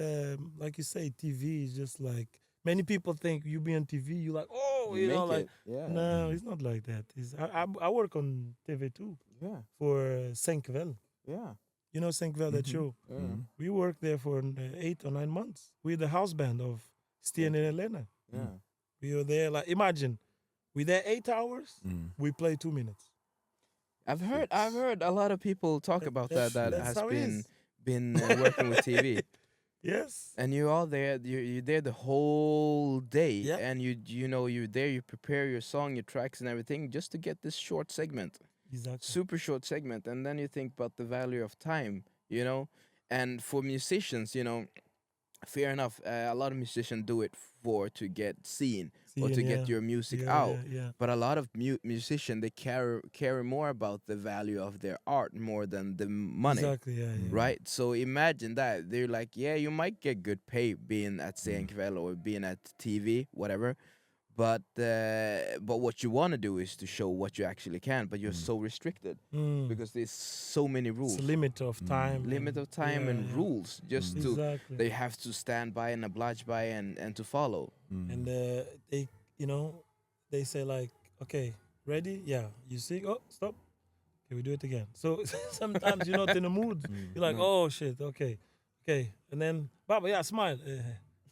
like you say, TV is just like, many people think you be on TV, you like, oh, You make like, it. Yeah. no, it's not like that. I work on TV too Yeah. for Senkvel. Yeah. You know Senkvel, that show? Yeah. We worked there for 8 or 9 months with the house band of Stian and Elena. Yeah. We were there, like, imagine, we're there 8 hours, we play 2 minutes. I've heard a lot of people talk about that That's has how it is. been working with TV. Yes. And you're all there. You're there the whole day, Yeah. and you're there. You prepare your song, your tracks, and everything just to get this short segment, Exactly. super short segment, and then you think about the value of time, And for musicians, fair enough. A lot of musicians do it to get seen or to Seeing, get yeah. your music Yeah, out. yeah. But a lot of musicians they care more about the value of their art more than the money. Exactly. Yeah. Right, so imagine that they're like, yeah, you might get good pay being at S3E2 or being at TV, whatever, but what you want to do is to show what you actually can, but you're so restricted because there's so many rules, It's a limit of time. and rules just to Exactly. they have to stand by and oblige by and to follow. And they, they say like, okay, ready? Yeah. You sing. Oh, stop. Okay, we do it again. So sometimes you're not in the mood. You're like, oh shit, okay, and then Baba, yeah, smile.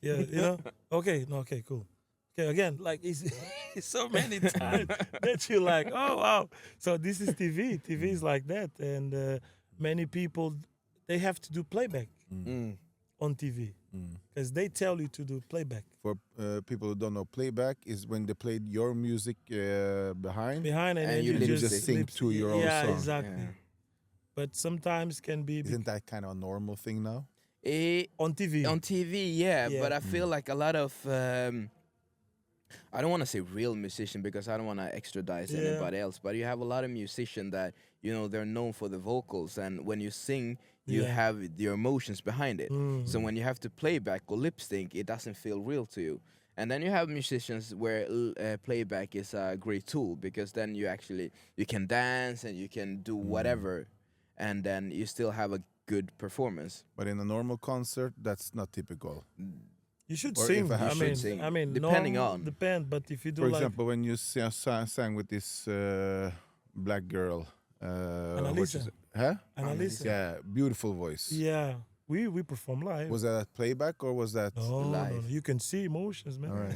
Yeah, okay, no, okay, cool. Okay, again, like it's, it's so many times that you're like, oh wow. So this is TV. TV is like that, and many people they have to do playback on TV because they tell you to do playback. For people who don't know, playback is when they played your music behind. And then you you just sing to your own yeah, song. exactly. Yeah. But sometimes can be Isn't that kind of a normal thing now? on TV. On TV, yeah, Yeah. but I feel like a lot of I don't want to say real musician because I don't want to extradite Yeah. anybody else, but you have a lot of musicians that they're known for the vocals, and when you sing, you Yeah. have your emotions behind it. So when you have to playback or lip sync, it doesn't feel real to you. And then you have musicians where playback is a great tool because then you can dance and you can do whatever, and then you still have a good performance. But in a normal concert, that's not typical. You should Or sing. if I have to sing. I mean, Depending on. But if you do For like example, when you sang with this black girl, Annalisa. Huh? Annalisa. Yeah, beautiful voice. Yeah, we perform live. Was that playback or was that no, live? no, you can see emotions, man. All right.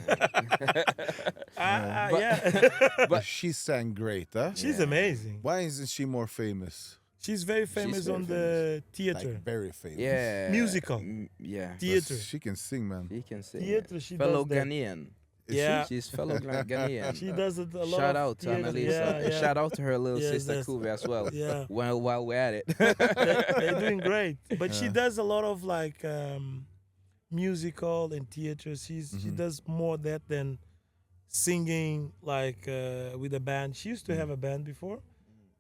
Yeah, But she sang great, huh? she's amazing. Why isn't she more famous? She's very famous very on the theater, Like very famous. Yeah. Musical. Yeah. theater, She can sing, man. She can sing. theater. She Fellow does that. Ghanaian. Is Yeah. She's fellow Ghanaian. She does it a lot. Shout of out to theater. Annalisa. Yeah, yeah. Shout out to her little Yes, sister yes. Kuvi as well. Yeah. Well, while we're at it. They're doing great. But she Yeah. does a lot of like musical and theater. She does more that than singing like with a band. She used to have a band before,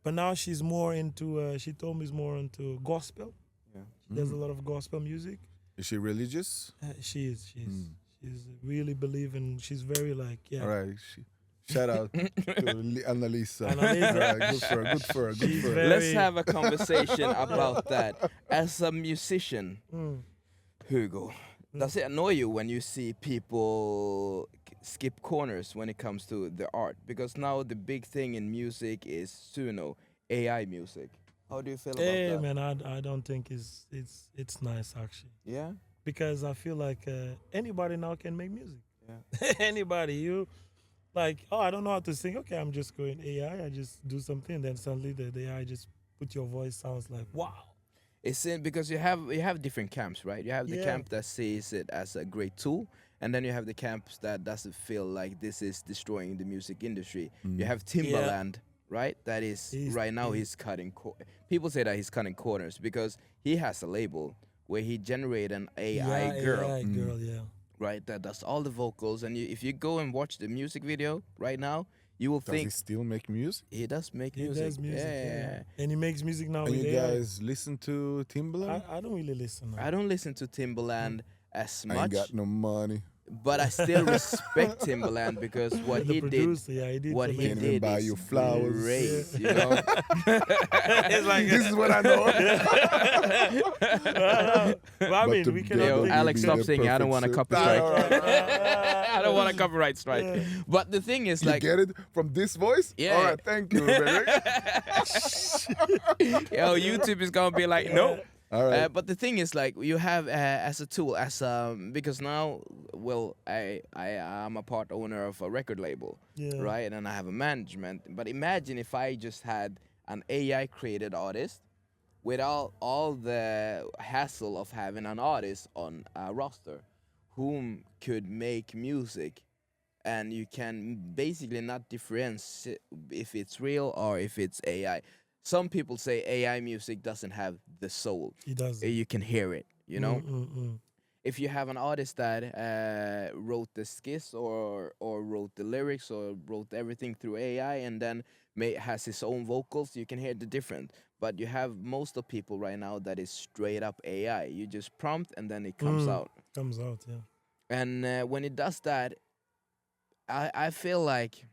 but now she's more into. She told me is more into gospel. Yeah. She does a lot of gospel music. Is she religious? She is. She's really believing. She's very like All right. Shout out to Annalisa. Annalisa. All right, good for her. Good for her. Good She's for her. very- Let's have a conversation about that. As a musician, Hugo, does it annoy you when you see people skip corners when it comes to the art? Because now the big thing in music is Suno, AI music. How do you feel about Hey that? man, I don't think it's nice actually, Yeah? because I feel like anybody now can make music. Yeah. Anybody, you like, oh, I don't know how to sing. Okay, I'm just going AI. I just do something, then suddenly the AI just put your voice sounds like wow. It's in because you have different camps, right? You have the Yeah. camp that sees it as a great tool, and then you have the camps that doesn't feel like this is destroying the music industry. You have Timbaland, right? That is right now he's cutting. People say that he's cutting corners because he has a label where he generated an AI girl, AI girl, yeah. right? That does all the vocals, and if you go and watch the music video right now, you will Does he think still make music? he does make He music. does music, Yeah. and he makes music now And with you AI. guys listen to Timbaland? I don't really listen. Now. I don't listen to Timbaland as I ain't much. got no money. But I still respect Timbaland because what the he did, producer, yeah, he did. what some he Can't amazing- even did buy is you flowers. great, you know. It's like This is what I know. Well, I But mean, to we be cannot. able Yo, to Alex, be stop the singing. I don't perfect want a suit. copyright. All right. I don't want a copyright strike. But the thing is, You like, get it from this voice? Yeah. All right, thank you, baby. yo, YouTube is gonna be like, no. All right. But the thing is, like, you have as a tool, because now, well, I am a part owner of a record label, Yeah. right? And I have a management. But imagine if I just had an AI created artist without all the hassle of having an artist on a roster whom could make music, and you can basically not differentiate if it's real or if it's AI. Some people say AI music doesn't have the soul. He does. You can hear it, you know. Mm. If you have an artist that wrote the skits or wrote the lyrics or wrote everything through AI and then has his own vocals, you can hear the difference. But you have most of people right now that is straight up AI. You just prompt and then it comes out. Comes out, yeah. And when it does that, I feel like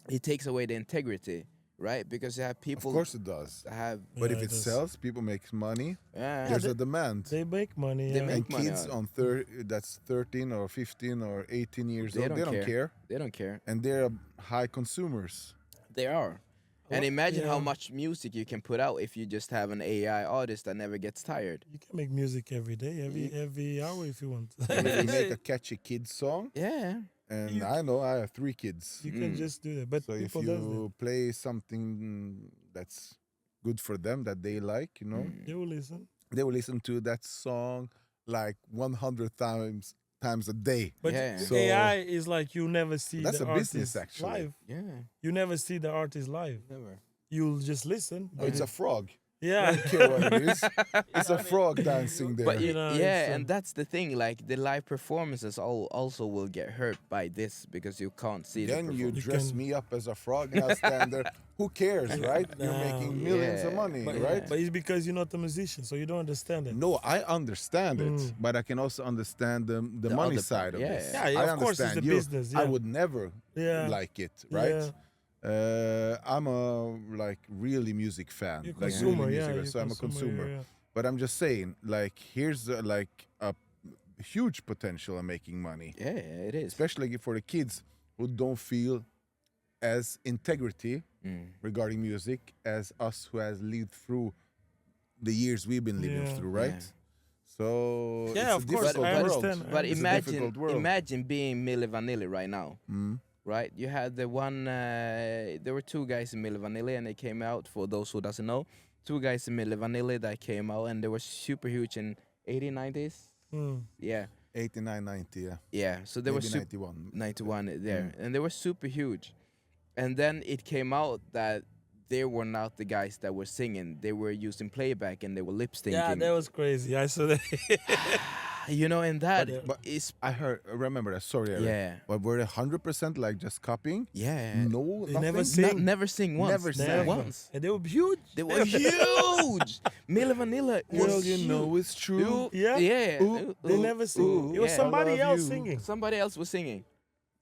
it takes away the integrity, right? Because you have people. Of course it does. But Yeah, if it it does. sells, people make money. Yeah, There's a demand. They make money. They yeah. make And money kids out. on that's 13 or 15 or 18 years They old, don't they don't care. They don't care. And they're high consumers. They are. And Well, imagine how yeah. much music you can put out if you just have an AI artist that never gets tired. You can make music every day, every hour if you want. And if you make a catchy kids song, Yeah. and You- I know I have 3 kids. You can just do that. But So if people does that. you play something that's good for them, that they like, you know, They will listen. they will listen to that song like 100 times a day. But Yeah. So- AI is like you never see That's the a business, artist actually. live. Yeah. You never see the artist live. Never. You'll just listen. Oh, it's a frog. I Yeah. don't care what it is. It's a frog dancing there. But You know, it's, yeah, and that's the thing. Like the live performances also will get hurt by this because you can't see Then the you performance. dress can- me up as a frog and I'll stand there. Who cares, right? You're No. making millions of Yeah. money, But, right? but it's because you're not a musician, so you don't understand it. No, I understand it, but I can also understand the money other side part, of yeah. this. Yeah, I of course, it's understand the you. business, I yeah. would never Yeah. like it, right? Yeah. I'm a really music fan, You're a like consumer, really yeah. music, you're so I'm a consumer. yeah. But I'm just saying, like, here's a huge potential in making money, Yeah, it is. especially for the kids who don't feel as integrity regarding music as us who has lived through the years we've been living Yeah. through, right? Yeah. So Yeah, it's of a course, difficult I world. understand. But It's a difficult world. imagine being Milli Vanilli right now, right? You had the one. There were 2 guys in Milli Vanilli, and they came out. For those who doesn't know, 2 guys in Milli Vanilli that came out, and they were super huge in 80s, 90s. Yeah, 89, 90, yeah. yeah. So they were Maybe super 91. 91 there, and they were super huge. And then it came out that they were not the guys that were singing. They were using playback and they were lip syncing. Yeah, that was crazy. I saw that. You know, and that But is I remember that. Sorry, Eric. Yeah. But were they 100% like just copying? yeah. No, They nothing? never sing. Never sing once. Never sing. Never. once. And they were huge. They were huge. Milli Vanilli Well, was you huge. know it's true. Yeah. Yeah. They never sing. ooh, It was yeah. somebody I love else you. singing. Somebody else was singing.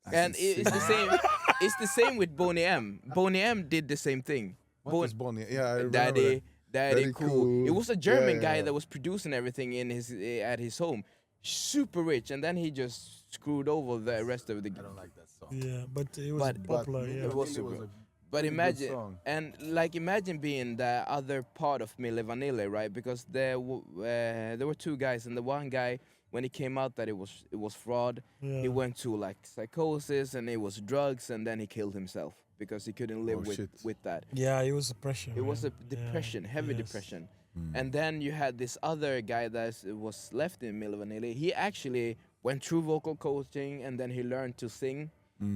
That's And it's the insane. same. It's the same with Boney M. Boney M did the same thing. What was Bonnie? Yeah, I remember Daddy, that. Daddy, Daddy cool. Cool. It was a German Yeah, guy yeah. that was producing everything in his at his home, super rich, and then he just screwed over the rest of the. I don't like that song. Yeah, but it was But- popular. Milli Yeah. It was Vanilli super. a But really good imagine, song. and like imagine being the other part of Milli Vanilli, right? Because there were 2 guys, and the one guy, when he came out that it was fraud, Yeah. he went to like psychosis and it was drugs, and then he killed himself because he couldn't live Oh, shit. with that. Yeah, it was a pressure. It was a man. depression, Yeah, heavy yes. depression. And then you had this other guy that was left in Milli Vanilli. He actually went through vocal coaching and then he learned to sing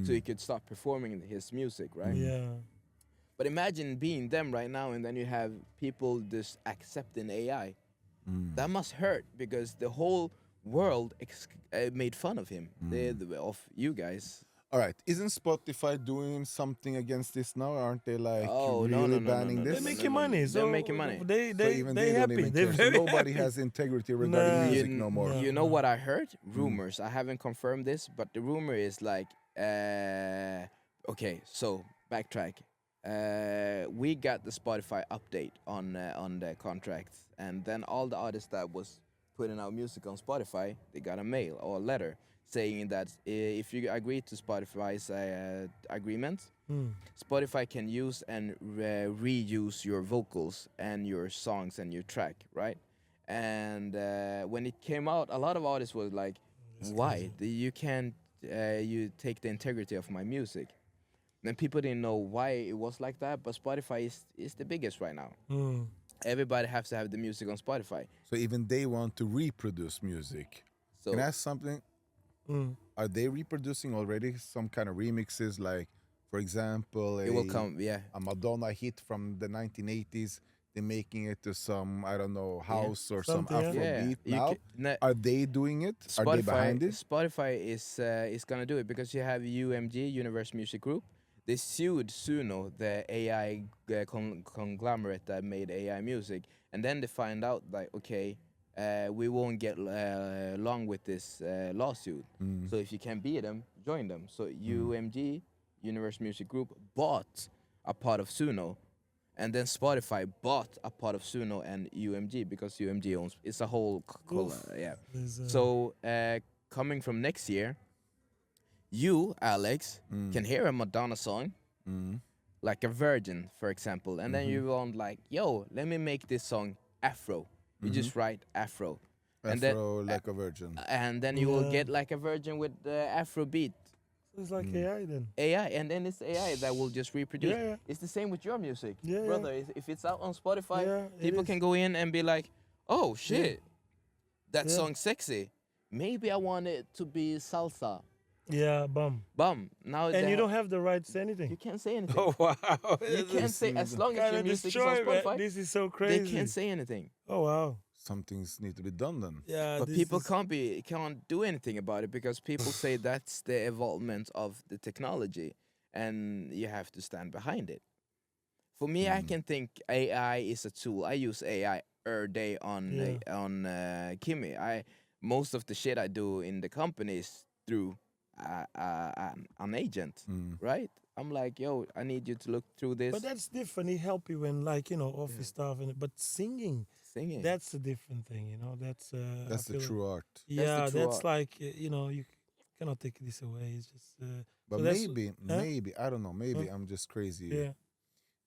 so he could start performing his music, right? Yeah. But imagine being them right now and then you have people just accepting AI. That must hurt because the whole world made fun of him, of you guys. All right, isn't Spotify doing something against this now? Aren't they like Oh, really no, no, no, banning no, no, this? They're no, making no, no. money. They're So making money. They So even they don't happy. even They're care. So very nobody happy. has integrity regarding Nah. music no more. No. You know what I heard? Rumors. I haven't confirmed this, but the rumor is like, okay, so backtrack. We got the Spotify update on the contracts, and then all the artists that was putting out music on Spotify, they got a mail or a letter saying that if you agree to Spotify's agreement, Spotify can use and reuse your vocals and your songs and your track, right? And when it came out, a lot of artists was like, "Why? You can't you take the integrity of my music?" And people didn't know why it was like that, but Spotify is the biggest right now. Everybody has to have the music on Spotify. So even they want to reproduce music. So Can I ask something? Are they reproducing already some kind of remixes? Like, for example, it will come, yeah. a Madonna hit from the 1980s. They're making it to some, I don't know, house or some Something, yeah. Afrobeat You now. Are they doing it? Are they behind it? Spotify is gonna do it because you have UMG, Universal Music Group. They sued Suno, the AI conglomerate that made AI music, and then they find out like, okay, we won't get along with this lawsuit. So if you can beat them, join them. So UMG, Universal Music Group, bought a part of Suno, and then Spotify bought a part of Suno and UMG because UMG owns. It's a whole, yeah. So coming from next year, you, Alex, can hear a Madonna song, like a Virgin, for example, and then you want like, yo, let me make this song Afro. You just write Afro. And then, Afro like a virgin. and then you will get like a Virgin with the Afro beat. It's like AI then. AI, and then it's AI that will just reproduce. Yeah. It's the same with your music, Yeah, brother. If it's out on Spotify, Yeah, it people is. can go in and be like, "Oh shit, that Yeah. song's sexy. Maybe I want it to be salsa." Yeah, bum. Bum. Now And they you don't have the right to say anything. you can't say anything. Oh wow! You can't say as long as Kinda your music is on destroy, man. Spotify. This is so They crazy. can't say anything. Oh wow! Some things need to be done then. Yeah, But this people is- can't do anything about it because people say that's the evolvement of the technology, and you have to stand behind it. For me, I can think AI is a tool. I use AI every day on Kimi. Most of the shit I do in the company is through an agent, right? I'm like, yo, I need you to look through this. But that's different. It help you when like office stuff and but singing. Singing. That's a different thing. That's I That's the feel- true art. Yeah, true that's art. like you cannot take this away. It's just. But so that's- maybe, I don't know, maybe I'm just crazy. Yeah.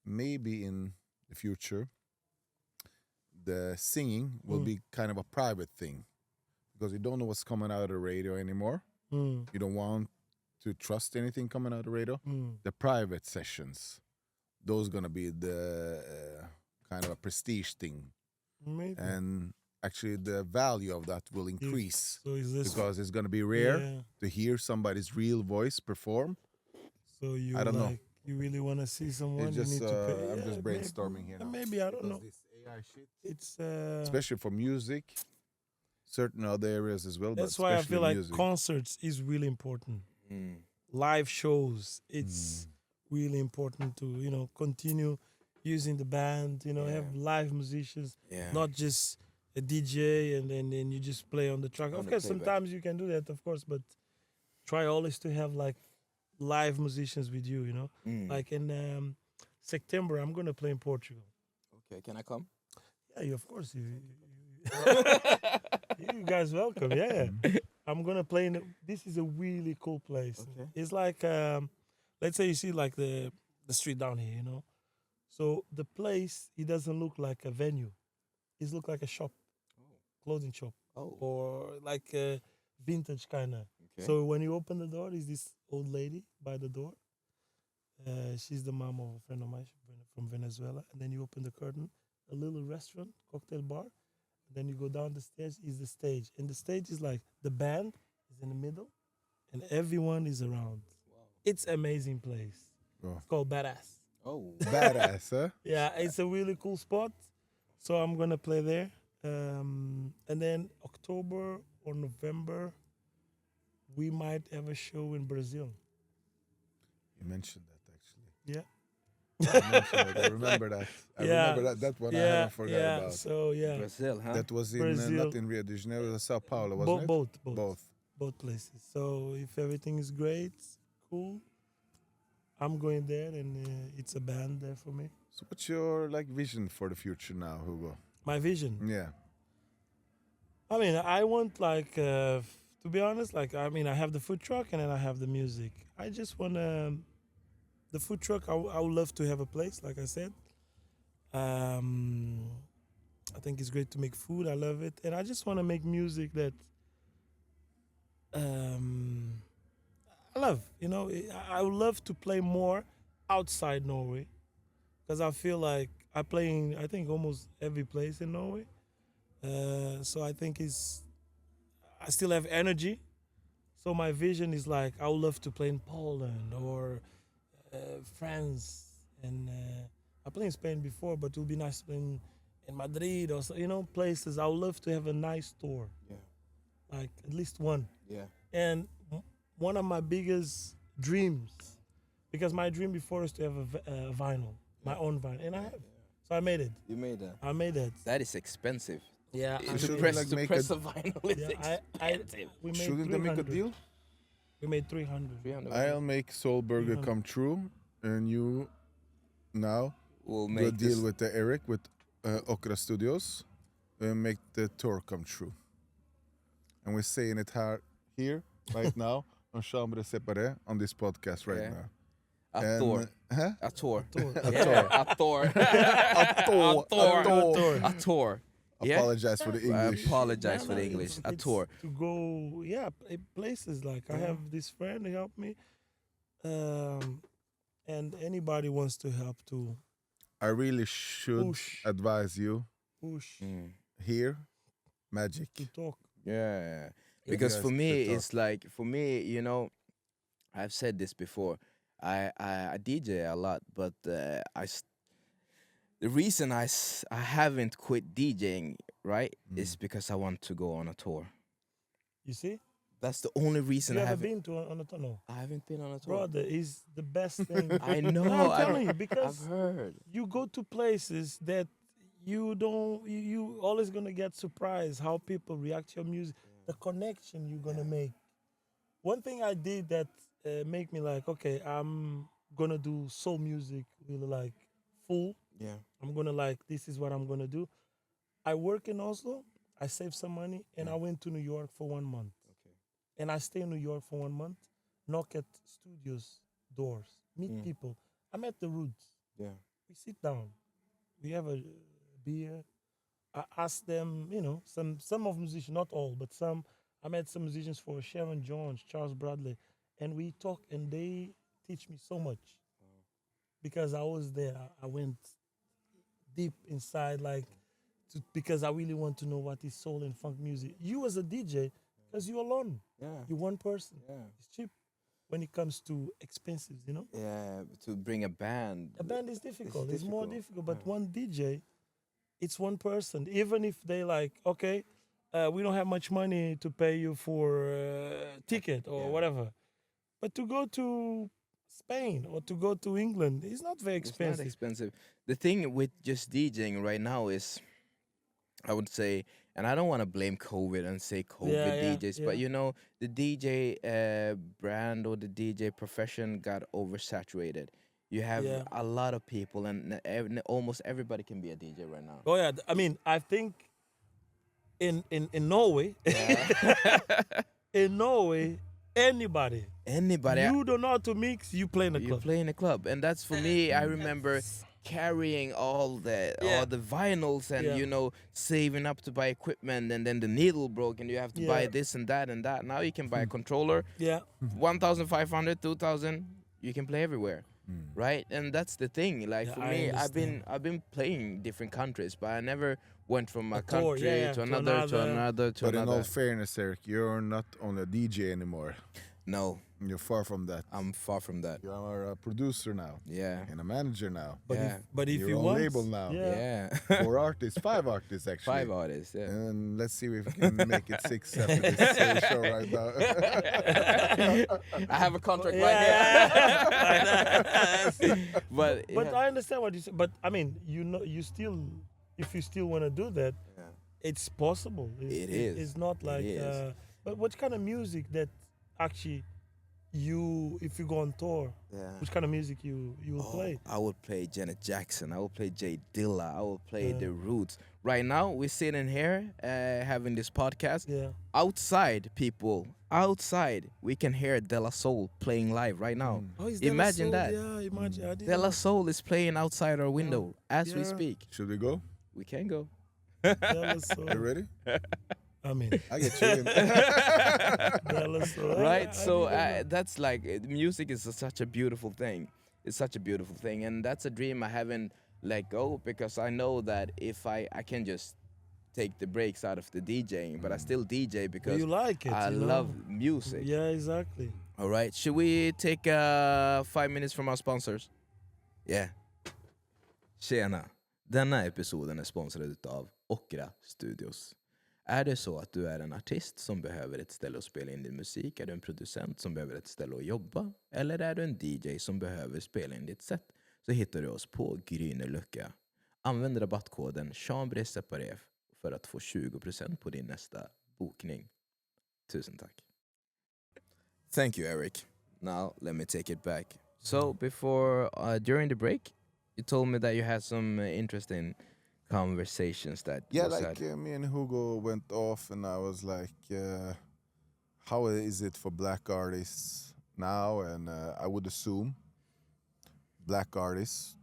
Maybe in the future, the singing will be kind of a private thing because you don't know what's coming out of the radio anymore. You don't want to trust anything coming out of the radio. The private sessions, those gonna be the kind of a prestige thing, Maybe. and actually the value of that will increase So is this because it's gonna be rare Yeah. to hear somebody's real voice perform. So you I don't know. like you really want to see someone? It's you just need to pay. I'm Yeah, just brainstorming here now. Maybe I don't Because know. this AI shit, It's especially for music, certain other areas as well. that's but why I especially feel like music. concerts is really important. Live shows, it's really important to continue using the band. Have live musicians, Yeah. not just a DJ and then you just play on the track. On Of the course, playback. sometimes you can do that, of course, but try always to have like live musicians with you. Like in September, I'm gonna play in Portugal. Okay, can I come? Yeah, of course. You guys welcome. Yeah, I'm gonna play in. This is a really cool place. Okay. It's like, let's say you see like the street down here, So the place it doesn't look like a venue. It looks like a shop, clothing shop, Oh. or like a vintage kind of. Okay. So when you open the door, is this old lady by the door. She's the mom of a friend of mine from Venezuela. And then you open the curtain, a little restaurant, cocktail bar. Then you go down the stairs, is the stage. And the stage is like the band is in the middle and everyone is around. Wow. It's amazing place. Oh. It's called Badass. Oh. Badass, huh? Yeah, it's a really cool spot. So I'm going to play there. And then October or November, we might have a show in Brazil. You mentioned that actually. Yeah. You mentioned that. I remember that. I remember that. That one I haven't forgot about. So yeah, Brazil, huh? That was in Brazil. not in Rio de Janeiro, it was Sao Paulo, wasn't it? both places. So if everything is great, cool, I'm going there, and it's a band there for me. So what's your vision for the future now, Hugo? My vision. Yeah. I mean, I want to be honest, I have the food truck and then I have the music. I just want the food truck. I would love to have a place, like I said. I think it's great to make food. I love it, and I just want to make music that I love, you know, I would love to play more outside Norway because I feel like I play in, I think, almost every place in Norway. So I think I still have energy. So my vision is like, I would love to play in Poland or France. And I played in Spain before, but it would be nice to play in Madrid or, so, you know, places. I would love to have a nice tour. Yeah. Like at least one. Yeah. And one of my biggest dreams, because my dream before is to have a vinyl, my own vinyl, and I have. So I made it. You made that. I made that. That is expensive. Yeah. To should press, like to make press a- a vinyl is expensive. We made Shouldn't they make a 300. deal? We made 300. 300. I'll make Soul Burger come true, and you now We'll do a make deal this. with the Eric with Okra Studios and make the tour come true. And we're saying it here right now on Chambre Separee on this podcast right Yeah. now. A tour. Huh? A tour. Tour. Yeah, a tour. A tour. A A tour. A tour. Yeah. Apologize for the I English. apologize for the English. A It's tour. to go, places. Like I have this friend who helped me, and anybody wants to help to I really should Push. advise you push, here, magic. to talk. Yeah. Because Yes, for me, good talk. it's like, for me, you know, I've said this before. I DJ a lot, but the reason I haven't quit DJing, right, is because I want to go on a tour. You see? That's the only reason You I ever haven't. been to on a tunnel? I haven't been on a tour. Brother, is the best thing. I know. No, I'm I- telling you, because I've heard. you go to places that you don't, you always gonna get surprised how people react to your music, the connection you're gonna make. One thing I did that make me like, okay, I'm gonna do soul music really like full. Yeah. I'm gonna like, this is what I'm gonna do. I work in Oslo, I saved some money, and I went to New York for 1 month. Okay. And I stay in New York for 1 month, knock at studios' doors, meet people. I'm at the Roots. Yeah. We sit down, we have a beer. I ask them, you know, some of musicians, not all, but some. I met some musicians for Sharon Jones, Charles Bradley, and we talk, and they teach me so much. Because I was there, I went deep inside, like, because I really want to know what is soul and funk music. You as a DJ, because you're alone, Yeah. you're one person. Yeah. It's cheap when it comes to expenses, you know. Yeah. To bring a band. A band is difficult. It's more difficult. difficult. But one DJ, it's one person. Even if they like, okay, we don't have much money to pay you for ticket or whatever, but to go to Spain or to go to England, it's not very It's expensive. not expensive. The thing with just DJing right now is, I would say, and I don't want to blame COVID and say COVID Yeah, DJs, but you know, the DJ brand or the DJ profession got oversaturated. You have Yeah. a lot of people, and almost everybody can be a DJ right now. Oh yeah, I mean, I think in Norway, in Norway, anybody, Anybody, you don't know how to mix, you play in a you club. play in a club, and that's for me. I remember carrying all the vinyls and Yeah. you know, saving up to buy equipment, and then the needle broke and you have to buy Yeah. this and that and that. Now you can buy a controller, Yeah, 1,500, 2,000, you can play everywhere. Right? And that's the thing. Like Yeah, for I me, understand. I've been playing different countries, but I never went from a A tour, country yeah, to to another to another. another to But in all another. fairness, Eric, you're not only a DJ anymore. No, You're far from that. I'm far from that. You are a producer now Yeah. and a manager now. but Yeah. if Your you own want, label now. yeah. Yeah. 4 artists, 5 artists actually. 5 artists, yeah. And let's see if we can make it 6 after this show right now. I have a contract Yeah, right yeah. here. But But yeah. I understand what you say. But I mean, you know, you still, if you still want to do that, it's possible. It is. It's not like. is. But what kind of music that actually you, if you go on tour, Yeah. which kind of music you will play? I would play Janet Jackson. I would play Jay Dilla. I would play The Roots. Right now, we're sitting here having this podcast. Yeah. Outside, people, outside, we can hear De La Soul playing live right now. Oh, is De La Imagine Soul? that. Yeah, imagine. I didn't De La know. Soul is playing outside our window as we Yeah. speak. Should we go? We can go. De La Soul. You ready? I mean, I get you. Dallas, so Right? So I didn't know. that's like music is such a beautiful thing. It's such a beautiful thing, and that's a dream I haven't let go because I know that if I can just take the breaks out of the DJing, but I still DJ But because you like it, I you know? love music. Yeah, exactly. All right, should we take 5 minutes from our sponsors? Yeah. Tjena! Denna episoden är sponsrad utav Okra Studios. Är det så att du är en artist som behöver ett ställe att spela in din musik? Är du en producent som behöver ett ställe att jobba? Eller är du en DJ som behöver spela in ditt set? Så hittar du oss på Grünerløkka. Använd rabattkoden Chambre Separee för att få 20% på din nästa bokning. Tusen tack. Thank you, Eric. Now let me take it back. So before, during the break, you told me that you had some interesting conversations that Yeah, was like had. me and Hugo went off, and I was like, how is it for black artists now? And I would assume black artists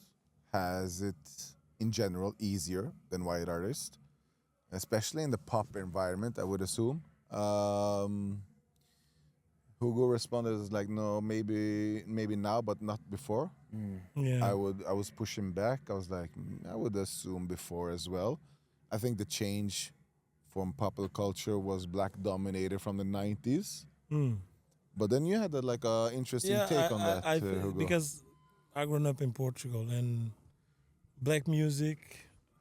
has it in general easier than white artists, especially in the pop environment. I would assume. Hugo responded as like, no, maybe now, but not before. Yeah. I was pushing back. I was like, I would assume before as well. I think the change from popular culture was black dominated from the 90s. But then you had like a interesting take on that, I Hugo. because I grew up in Portugal and black music,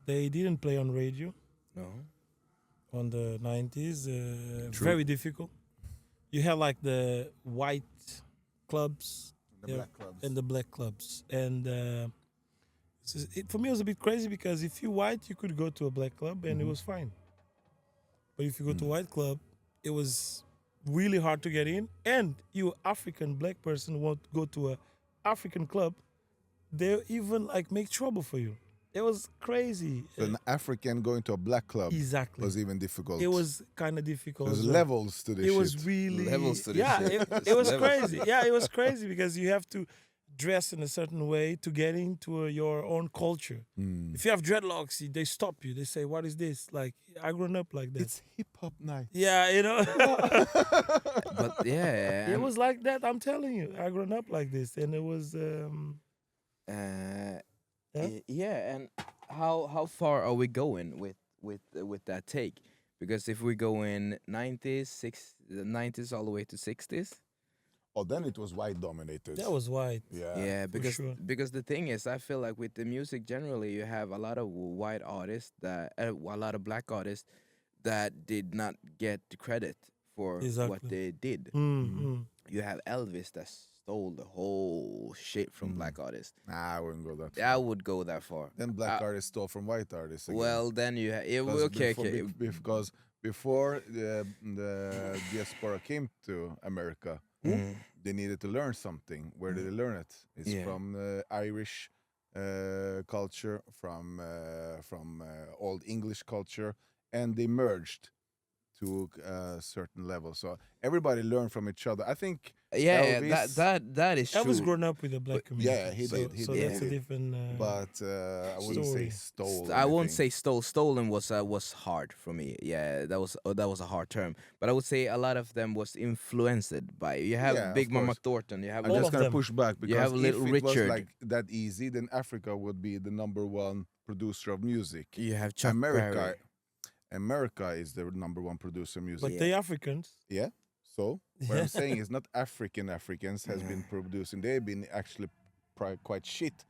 they didn't play on radio No. on the 90s. True. Very difficult. You had like the white clubs The black clubs. and the black clubs. And for me, it was a bit crazy because if you white, you could go to a black club and it was fine. But if you go to a white club, it was really hard to get in. And you African black person want to go to a African club, they even like make trouble for you. It was crazy. So an African going to a black club Exactly. was even difficult. It was kind of difficult. There's as well. levels to this It shit. was really Levels to this yeah. shit. It There's was levels. crazy. Yeah, it was crazy because you have to dress in a certain way to get into your own culture. If you have dreadlocks, they stop you. They say, "What is this?" Like I grew up like that. It's hip hop night. Yeah, you know. But yeah, It was like that. I'm telling you, I grew up like this, and it was. yeah. And how far are we going with that take? Because if we go in 90s all the way to 60s, Oh, then it was white dominated. That was white. yeah, because sure. because the thing is, I feel like with the music generally, you have a lot of white artists that a lot of black artists that did not get the credit for what Exactly. they did. You have Elvis that stole the whole shit from black artists. Nah, I wouldn't go that far. I would go that far. Then black artists stole from white artists again. Well, then you have Because because before the diaspora came to America, they needed to learn something. Where did they learn it? It's Yeah. from the Irish culture, from Old English culture, and they merged to a certain level. So everybody learned from each other. I think yeah, Elvis- that is I was true. grown up with the black community. yeah, he so, did, he so did, that's he a did. different. but I wouldn't say Story. stole. I won't anything. say stole. Stolen was hard for me. Yeah, that was a hard term. But I would say a lot of them was influenced by. You have Yeah, Big of Mama course. Thornton. You have I'm All just of gonna them. push back because have Little if it Richard. was like that easy, then Africa would be the #1 producer of music. you have Chuck America, Berry. America is the #1 producer of music. But they Africans. Yeah. So what I'm saying is not Africans has been producing. They've been actually quite shit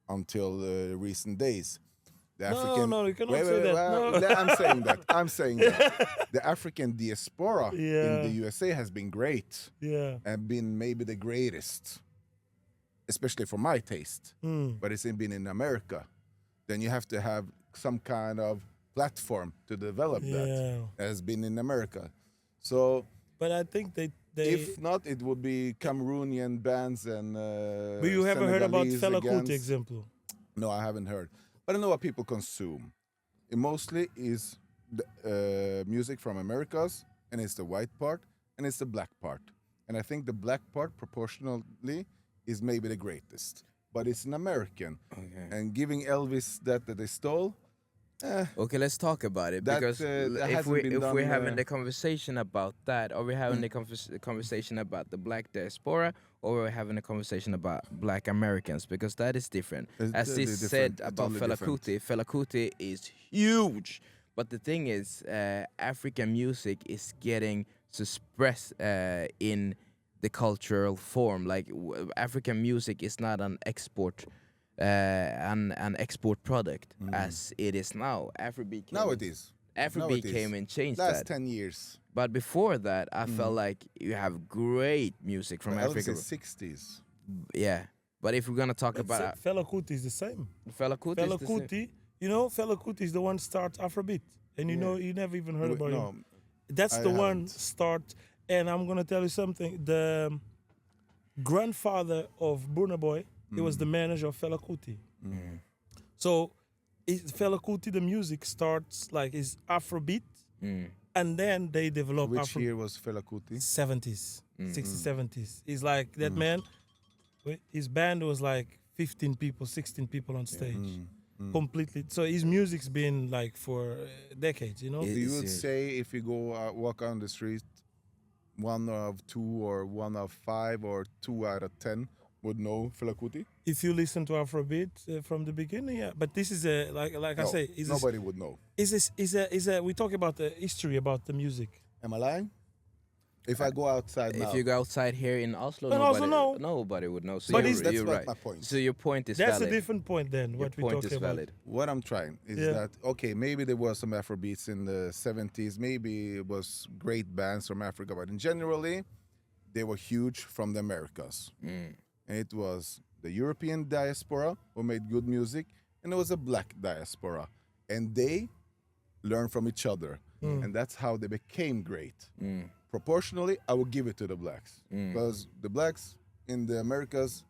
until recent days. The No, you cannot say that. No. I'm saying that. I'm saying that. The African diaspora Yeah. in the USA has been great Yeah. and been maybe the greatest, especially for my taste. But it's been in America. Then you have to have some kind of platform to develop that. Yeah. Has been in America. So But I think they. if not, it would be Cameroonian bands and. But you haven't heard about Senegalese Fela Kuti against- example? No, I haven't heard. But I know what people consume. It mostly is the, music from Americas, and it's the white part, and it's the black part. And I think the black part, proportionally, is maybe the greatest. But it's an American. Okay. And giving Elvis that they stole, Okay, let's talk about it That, because that if hasn't been we're done, having the conversation about that, or we're having the conversation about the black diaspora, or we're having a conversation about black Americans, because that is different. It's As totally is different. said It's about totally Fela different. Kuti, Fela Kuti is huge, but the thing is, African music is getting suppressed in the cultural form. Like African music is not an export. An export product as it is now. Afrobeat came Now in- it is. Afrobeat Now it came is. and changed Last that. 10 years. But before that, I felt like you have great music from But Elvis Africa. is 60s. Yeah. But if we're gonna talk That's about it. Fela Kuti is the same. Fela Kuti, Fela Kuti, you know, Fela Kuti is the one start Afrobeat, and you know, you never even heard about No, him. That's I the one haven't. start. And I'm gonna tell you something. The grandfather of Burna Boy, he was the manager of Fela Kuti. So, Fela Kuti, the music starts like is Afrobeat, and then they develop which Afro year was Fela Kuti? 70s, 60s, 70s. He's like that man. His band was like 15 people, 16 people on stage, completely. So his music's been like for decades, you know. It- You It's, would say if you go walk on the street, 1 of 2 or 1 of 5 or 2 out of 10 would know Fela Kuti? If you listen to Afrobeat from the beginning, yeah. But this is a like I No, say, is nobody would know. is a we talk about the history about the music. Am I lying? If I go outside now, if you go outside here in Oslo, But also no. nobody would know. So But you're, it's- that's you're not right. my point. So your point is That's valid. a different point then. Your What we point talking is about. valid. What I'm trying is Yeah. that, okay, maybe there was some Afrobeats in the 70s, maybe it was great bands from Africa, but in generally, they were huge from the Americas. And it was the European diaspora who made good music, and it was a black diaspora. And they learned from each other. And that's how they became great. Proportionally, I would give it to the blacks. Because the blacks in the Americas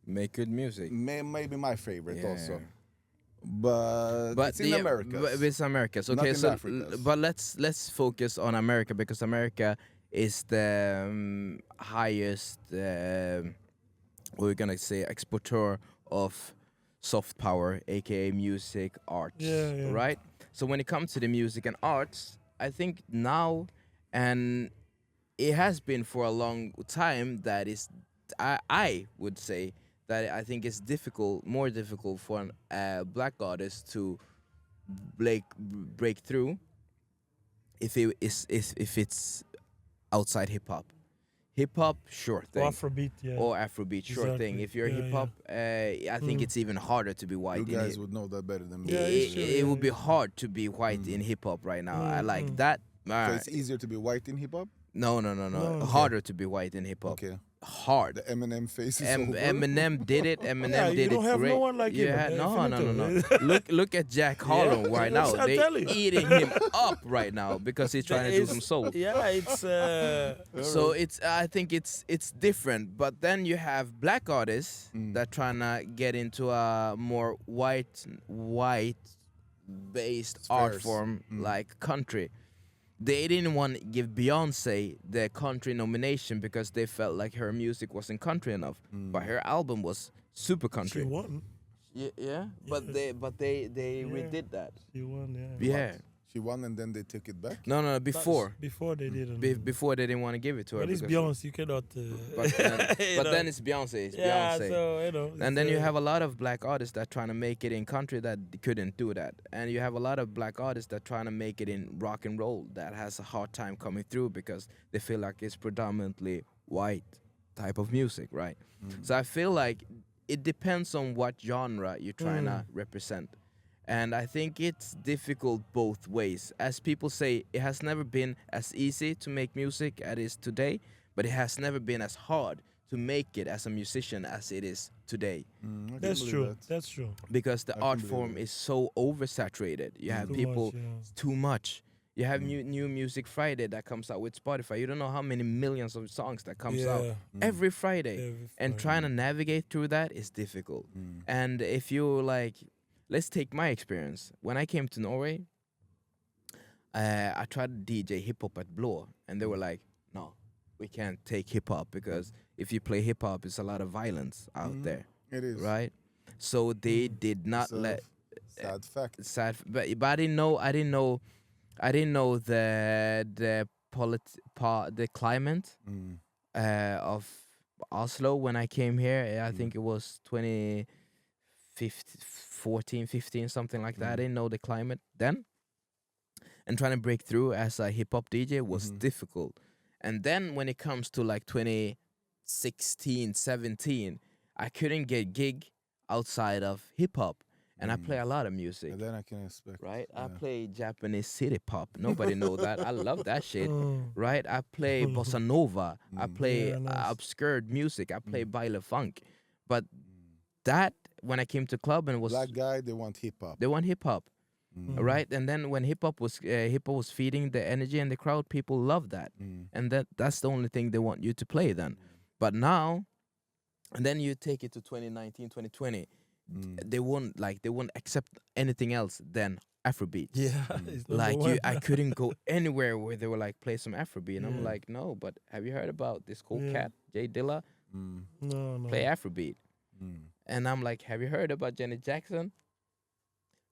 Make good music. may be my favorite Yeah. also. But it's in yeah, America. but it's Americas. Not Okay, in so Africas. but let's focus on America, because America is the highest we're gonna say exporter of soft power, aka music, arts, Yeah, yeah. right? So when it comes to the music and arts, I think now, and it has been for a long time, that is, I would say that I think it's more difficult for a black artist to break through if it's outside hip hop. Hip hop, sure Or thing. Afrobeat, yeah. Or Afrobeat, sure thing. Exactly. If you're Yeah, hip hop, I think it's even harder to be white. You in guys hip- would know that better than me. Yeah, it, it's true, it yeah, would be yeah. hard to be white in hip hop right now. I like that. So it's easier to be white in hip hop? No. No. Harder to be white in hip hop. Okay. Hard. The Eminem face is over. Eminem did it. Eminem Yeah, you did don't it have great. no one like him. Yeah, no. Finito. Look at Jack Harlow right now. I They tell you. eating him up right now because he's trying to do It's- some soul. Yeah, it's So I think it's different. But then you have black artists that trying to get into a more white based art Spheres. form like country. They didn't want to give Beyonce the country nomination because they felt like her music wasn't country enough. But her album was super she country. won. Yeah. But they redid that. She won, yeah. Yeah. She won and then they took it back? No, before. Before they didn't. Before they didn't want to give it to her. But it's because- Beyonce, you cannot. But, you know. then it's Beyonce. It's Yeah, Beyonce. so you know. And then you have a lot of black artists that trying to make it in country that couldn't do that. And you have a lot of black artists that trying to make it in rock and roll that has a hard time coming through because they feel like it's predominantly white type of music, right? So I feel like it depends on what genre you're trying to represent. And I think it's difficult both ways. As people say, it has never been as easy to make music as it is today, but it has never been as hard to make it as a musician as it is today. I can That's believe true. that. That's true. Because the can art believe form that. is so oversaturated. You have Too people, much, yeah. it's too much. You have new Music Friday that comes out with Spotify. You don't know how many millions of songs that comes out Yeah. every Friday. Every And Friday. trying to navigate through that is difficult. And if you like, let's take my experience. When I came to Norway, I tried to DJ hip hop at Blå, and they were like, "No, we can't take hip hop because if you play hip hop, it's a lot of violence out there, It is. right?" So they did not So, let. Sad fact. sad, but I didn't know. I didn't know the climate of Oslo when I came here. I think it was 2014, 15, something like that. I didn't know the climate then. And trying to break through as a hip hop DJ was difficult. And then when it comes to like 2016, 17, I couldn't get gig outside of hip hop. And I play a lot of music. And then I can expect. Right? I play Japanese city pop. Nobody know that. I love that shit. Right? I play bossa nova. I play obscure music. I play baile funk. But that, when I came to club and was... Black guy, they want hip-hop. They want hip-hop. Right? And then when hip-hop was feeding the energy in the crowd, people love that. And that's the only thing they want you to play then. But now, and then you take it to 2019, 2020, they won't accept anything else than Afrobeat. Yeah, Like I couldn't go anywhere where they were like, play some Afrobeat, and I'm like, no. But have you heard about this cool cat, Jay Dilla? No. Play Afrobeat. And I'm like, have you heard about Janet Jackson?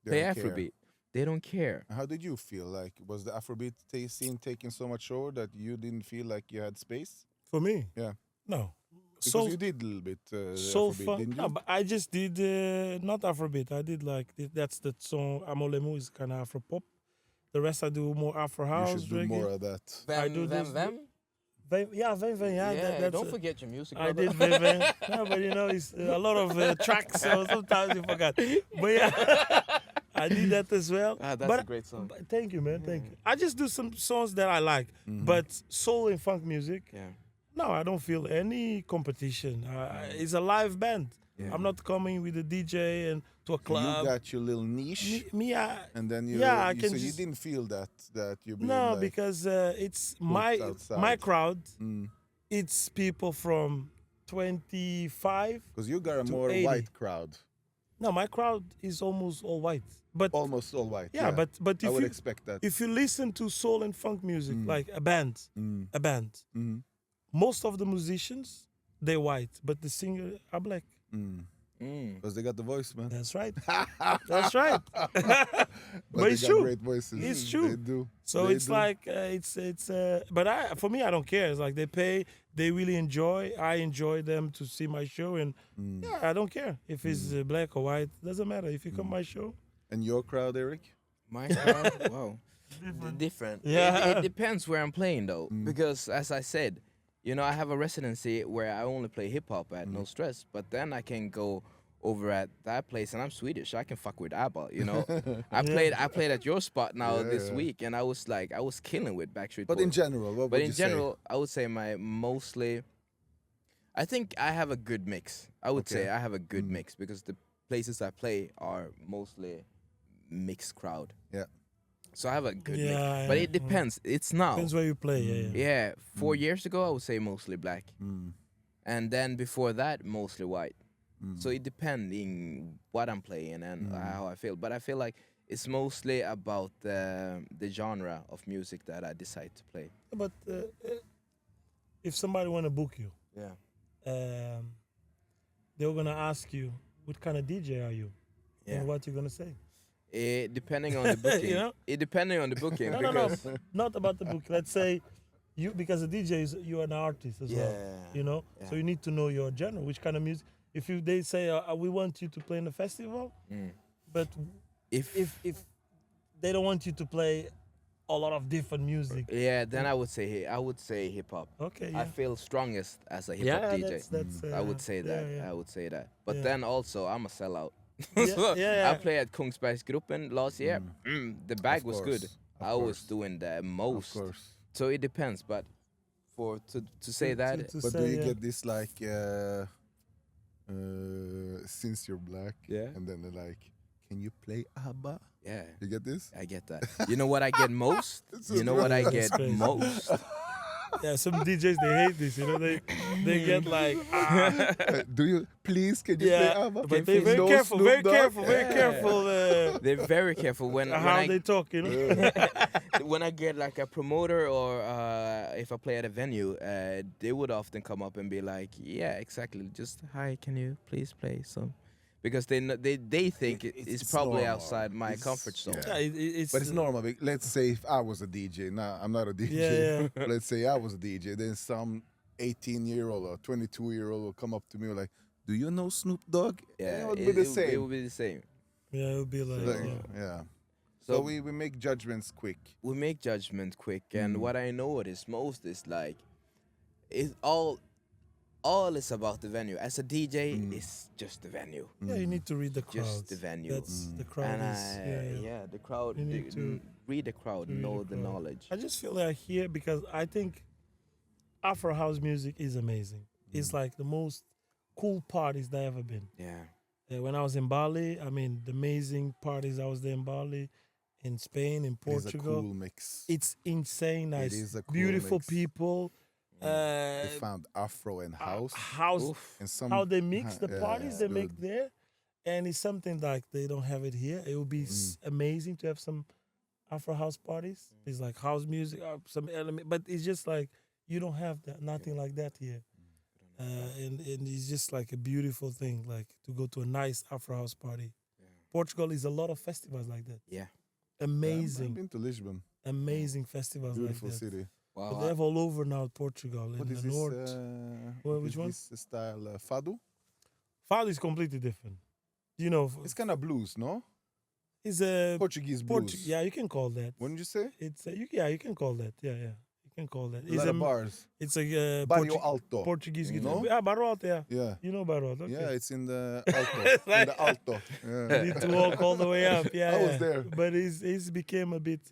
They Play don't care. Afrobeat. They don't care. How did you feel? Like, was the Afrobeat scene taking so much over that you didn't feel like you had space? For me, Yeah. no. Because you did a little bit Soul Afrobeat, funk. didn't you? No, but I just did not Afrobeat. I did like that's the song Amolemu is kind of Afro pop. The rest I do more Afro You house. should do reggae. more of that. I do this- Vem, yeah. That's don't forget your music. I brother. did Vem. No, but you know, it's a lot of tracks, so sometimes you forgot. But yeah, I did that as well. That's but, a great song. but thank you, man. Thank you. I just do some songs that I like, but soul and funk music. Yeah. No, I don't feel any competition. It's a live band. Yeah. I'm not coming with a DJ and to a club. You got your little niche, and then you. yeah, I you can so you just- didn't feel that you. Being no, like, because it's my outside. crowd. Mm. It's people from 25. Because you got a to more 80. white crowd, No, my crowd is almost all white. But almost all white. yeah, but I if would you expect that. if you listen to soul and funk music, like a band, Mhm. most of the musicians they're white, but the singer are black. Because they got the voice, man. That's right. That's right. But but they it's got true. great voices. It's true. They do. So They it's do. like but for me I don't care. It's like they pay, they really enjoy. I enjoy them to see my show, and yeah, I don't care if it's black or white. Doesn't matter if you come my show. And your crowd, Eric? My crowd, wow, different. Yeah. It depends where I'm playing though, because as I said, you know, I have a residency where I only play hip hop at No Stress, but then I can go over at that place, and I'm Swedish. I can fuck with ABBA, you know. I played at your spot now this week, and I was killing with Backstreet But Boys. in general, what would you say? I would say I think I have a good mix. I would say I have a good mix because the places I play are mostly mixed crowd. Yeah. So I have a good Yeah, mix. But yeah, it depends. It's now. Depends where you play. Yeah. Yeah, 4 years ago I would say mostly black. And then before that mostly white. So it depending what I'm playing and how I feel. But I feel like it's mostly about the genre of music that I decide to play. But if somebody want to book you, Yeah. they're gonna ask you what kind of DJ are you, Yeah. and what you're gonna say. Depending on the booking. You know? It depending on the booking. No, because not about the book. Let's say you, because a DJ is you're an artist as well. Yeah. You know, Yeah. so you need to know your genre, which kind of music. If they say we want you to play in a festival, but if if they don't want you to play a lot of different music, yeah, then I would say hip hop. okay, I yeah, feel strongest as a hip hop yeah, DJ. that's I would say that. yeah. I would say that. But Yeah. then also I'm a sellout. Yeah, So yeah. I played at Kungsbergsgruppen last year. The bag Of was course, good. of I was course. doing the Of most. course. So it depends. But to say that, to But say, do you yeah. get this like, since you're black, Yeah. and then they're like, can you play ABBA? yeah. You get this? I get that. You know what I get most? This You is know what I right. get That's crazy. most? Yeah, some DJs they hate this. You know, they get like Do you please? Can you play yeah, ABBA? but they're very No careful, Snoop very Dogg? careful, very careful. They're very careful when How they talk, you know. when I get like a promoter or if I play at a venue, they would often come up and be like, "Yeah, exactly. Just hi, can you please play some?" because they think it's probably normal. outside my It's- comfort zone. yeah. It's But it's normal. Let's say if I was a DJ, nah, I'm not a DJ. Yeah. Let's say I was a DJ, then some 18-year-old or 22-year-old will come up to me like, "Do you know Snoop Dogg?" Yeah, it would be the It same. would be the same. Yeah, it would be like, Like, yeah. yeah. So So we make judgments quick. we make judgment quick, and what I notice most is like, it's all is about the venue. As a DJ, it's just the venue. Yeah, you need to read the crowd. Just the venue. That's the crowd And is. Yeah. the crowd. You need to read the crowd, read know the the crowd. knowledge. I just feel like here because I think Afro house music is amazing. It's like the most cool parties that ever been. Yeah. When I was in Bali, I mean, the amazing parties I was there in Bali, in Spain, in It's a Portugal. cool mix. It's insane nice. is a cool Beautiful mix. people. They found Afro and house. House. And some How they mix the yeah, parties it's they make good. there. And it's something like they don't have it here. It would be amazing to have some Afro house parties. It's like house music, some element, but it's just like you don't have that, nothing like that here. And it's just like a beautiful thing, like to go to a nice Afro house party. Portugal is a lot of festivals like that. Yeah. I've Amazing, been to Lisbon. amazing festivals Beautiful like that. city. Wow. But they have all over now Portugal What in is the this? north. What which is one? this style? Fado? Fado is completely different. You know, It's kind of blues, no? it's a Portuguese blues. yeah, you can call that. Wouldn't you say? It's you can call that. Yeah, you can call that. A It's lot of bars. It's a Barrio Alto. Portuguese You guitar. know? Yeah, Barrio Alto, yeah. Yeah. You know Barrio Alto. Okay. Yeah, it's in the Alto. It's in like- the Alto. Yeah. You need to walk all the way up. Yeah, I was yeah. there. But it's became a bit.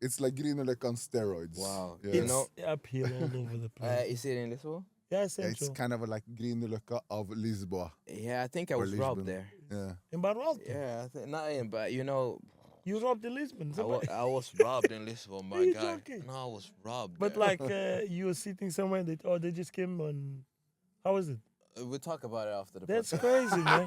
It's like Greenelek on steroids. Wow. Yeah. You It's know- uphill all over the place. Is it in Lisbon? Yeah, Yeah, it's essential. kind of like Greenelek of Lisboa. Yeah, I think I Or was robbed Lisbon. there. Yeah. In Barrio Alto. Yeah, not in, but you know, You robbed in Lisbon. I was robbed in Lisbon, my Are you guy. joking? No, I was robbed. But there. like you were sitting somewhere. They just came on. How was it? We'll talk about it after the That's podcast. crazy, man.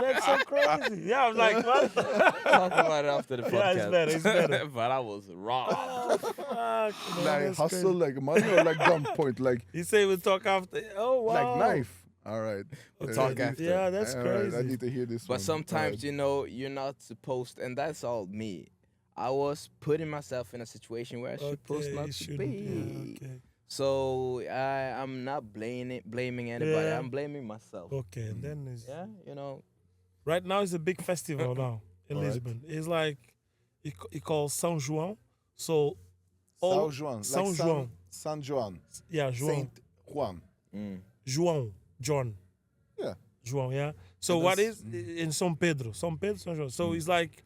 That's so crazy. Yeah, I was like, what? Talk about it after the podcast. Yeah, it's better, it's better. But I was robbed. Oh, fuck, man, Like that's hustle, crazy. like money, or like gunpoint, like You say we'll talk after. Oh, wow. like knife. All right. We'll Uh, talk I need- after. Yeah, that's all right, I crazy. need to hear this But one. sometimes, All you know, you're not supposed, and that's all me. I was putting myself in a situation where I should supposed not you to shouldn't. be. Yeah, okay. So I'm not blaming anybody. Yeah. I'm blaming myself. Okay, and then it's, Yeah, you know. right now it's a big festival now in All right. Lisbon. It's like it calls São João. So São Juan. São like João. San Juan. Yeah, João. Saint Juan. João. John. Yeah. João, yeah. So And what that's- is in São Pedro? São Pedro, São João. So it's like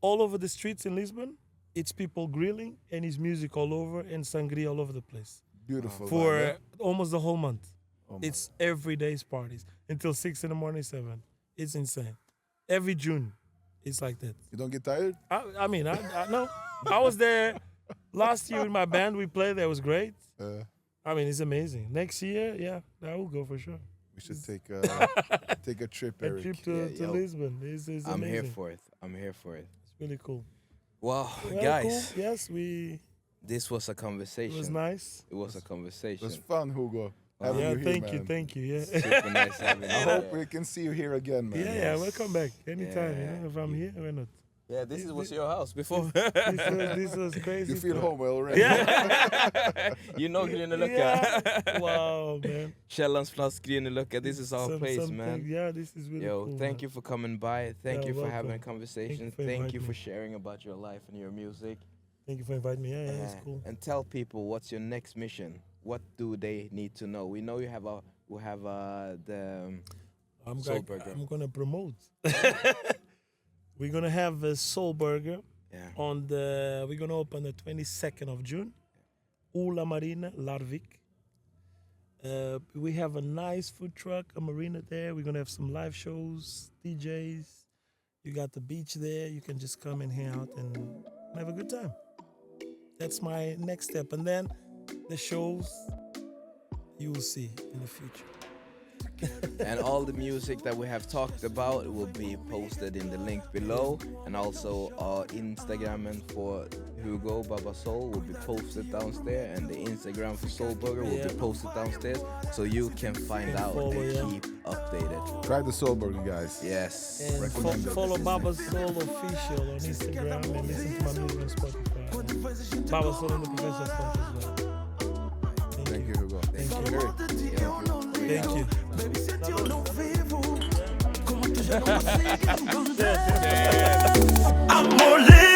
all over the streets in Lisbon, it's people grilling and it's music all over and sangria all over the place. Beautiful. For man, almost the whole month. Oh my It's every day's parties until 6 in the morning, 7. It's insane. Every June, it's like that. You don't get tired? I mean, I no. I was there last year with my band. We played. That was great. I mean, it's amazing. Next year, yeah, I will go for sure. We should take a trip, A Eric. trip to yo. Lisbon. It's I'm here amazing. for it. I'm here for it. It's really cool. Wow, Well, guys, cool. Yes, this was a it conversation. was nice. It was a It conversation. was fun, Hugo. having Yeah, you here, thank you, man. thank you. Yeah, Super nice having you. I hope we can see you here again, man. yeah, welcome back anytime. Yeah. You know, if I'm here, why not? Yeah, this was your house before. This was crazy. You feel stuff. home already. Yeah. You know Grünelucka. Yeah. Wow, man. Källarns plats, Grünelucka. This is our place, man. Yeah, this is really Yo, cool. thank man. you for coming by. Thank Yeah, you for having a welcome. conversation. for Thank you inviting for me. sharing about your life and your music. Thank you for inviting me. Yeah, it's cool. And tell people what's your next mission. What do they need to know? We know you have the Soul Burger. I'm gonna promote. We're gonna have a Soul Burger Yeah. we're gonna open the 22nd of June. Ula Marina, Larvik. We have a nice food truck, a marina there. We're gonna have some live shows, DJs. You got the beach there. You can just come and hang out and have a good time. That's my next step. And then the shows you will see in the future. And all the music that we have talked about will be posted in the link below. And also our Instagram and for Hugo Baba Soul will be posted downstairs. And the Instagram for Soul Burger will be posted downstairs. So you can find out and keep updated. Try the Soul Burger, guys. Yes. And follow Baba Soul Official on Instagram and listen to my music on Spotify. Baba Soul and the Professor Funk as well. Thank you, Hugo. Thank you. Thank you. I'm more lit.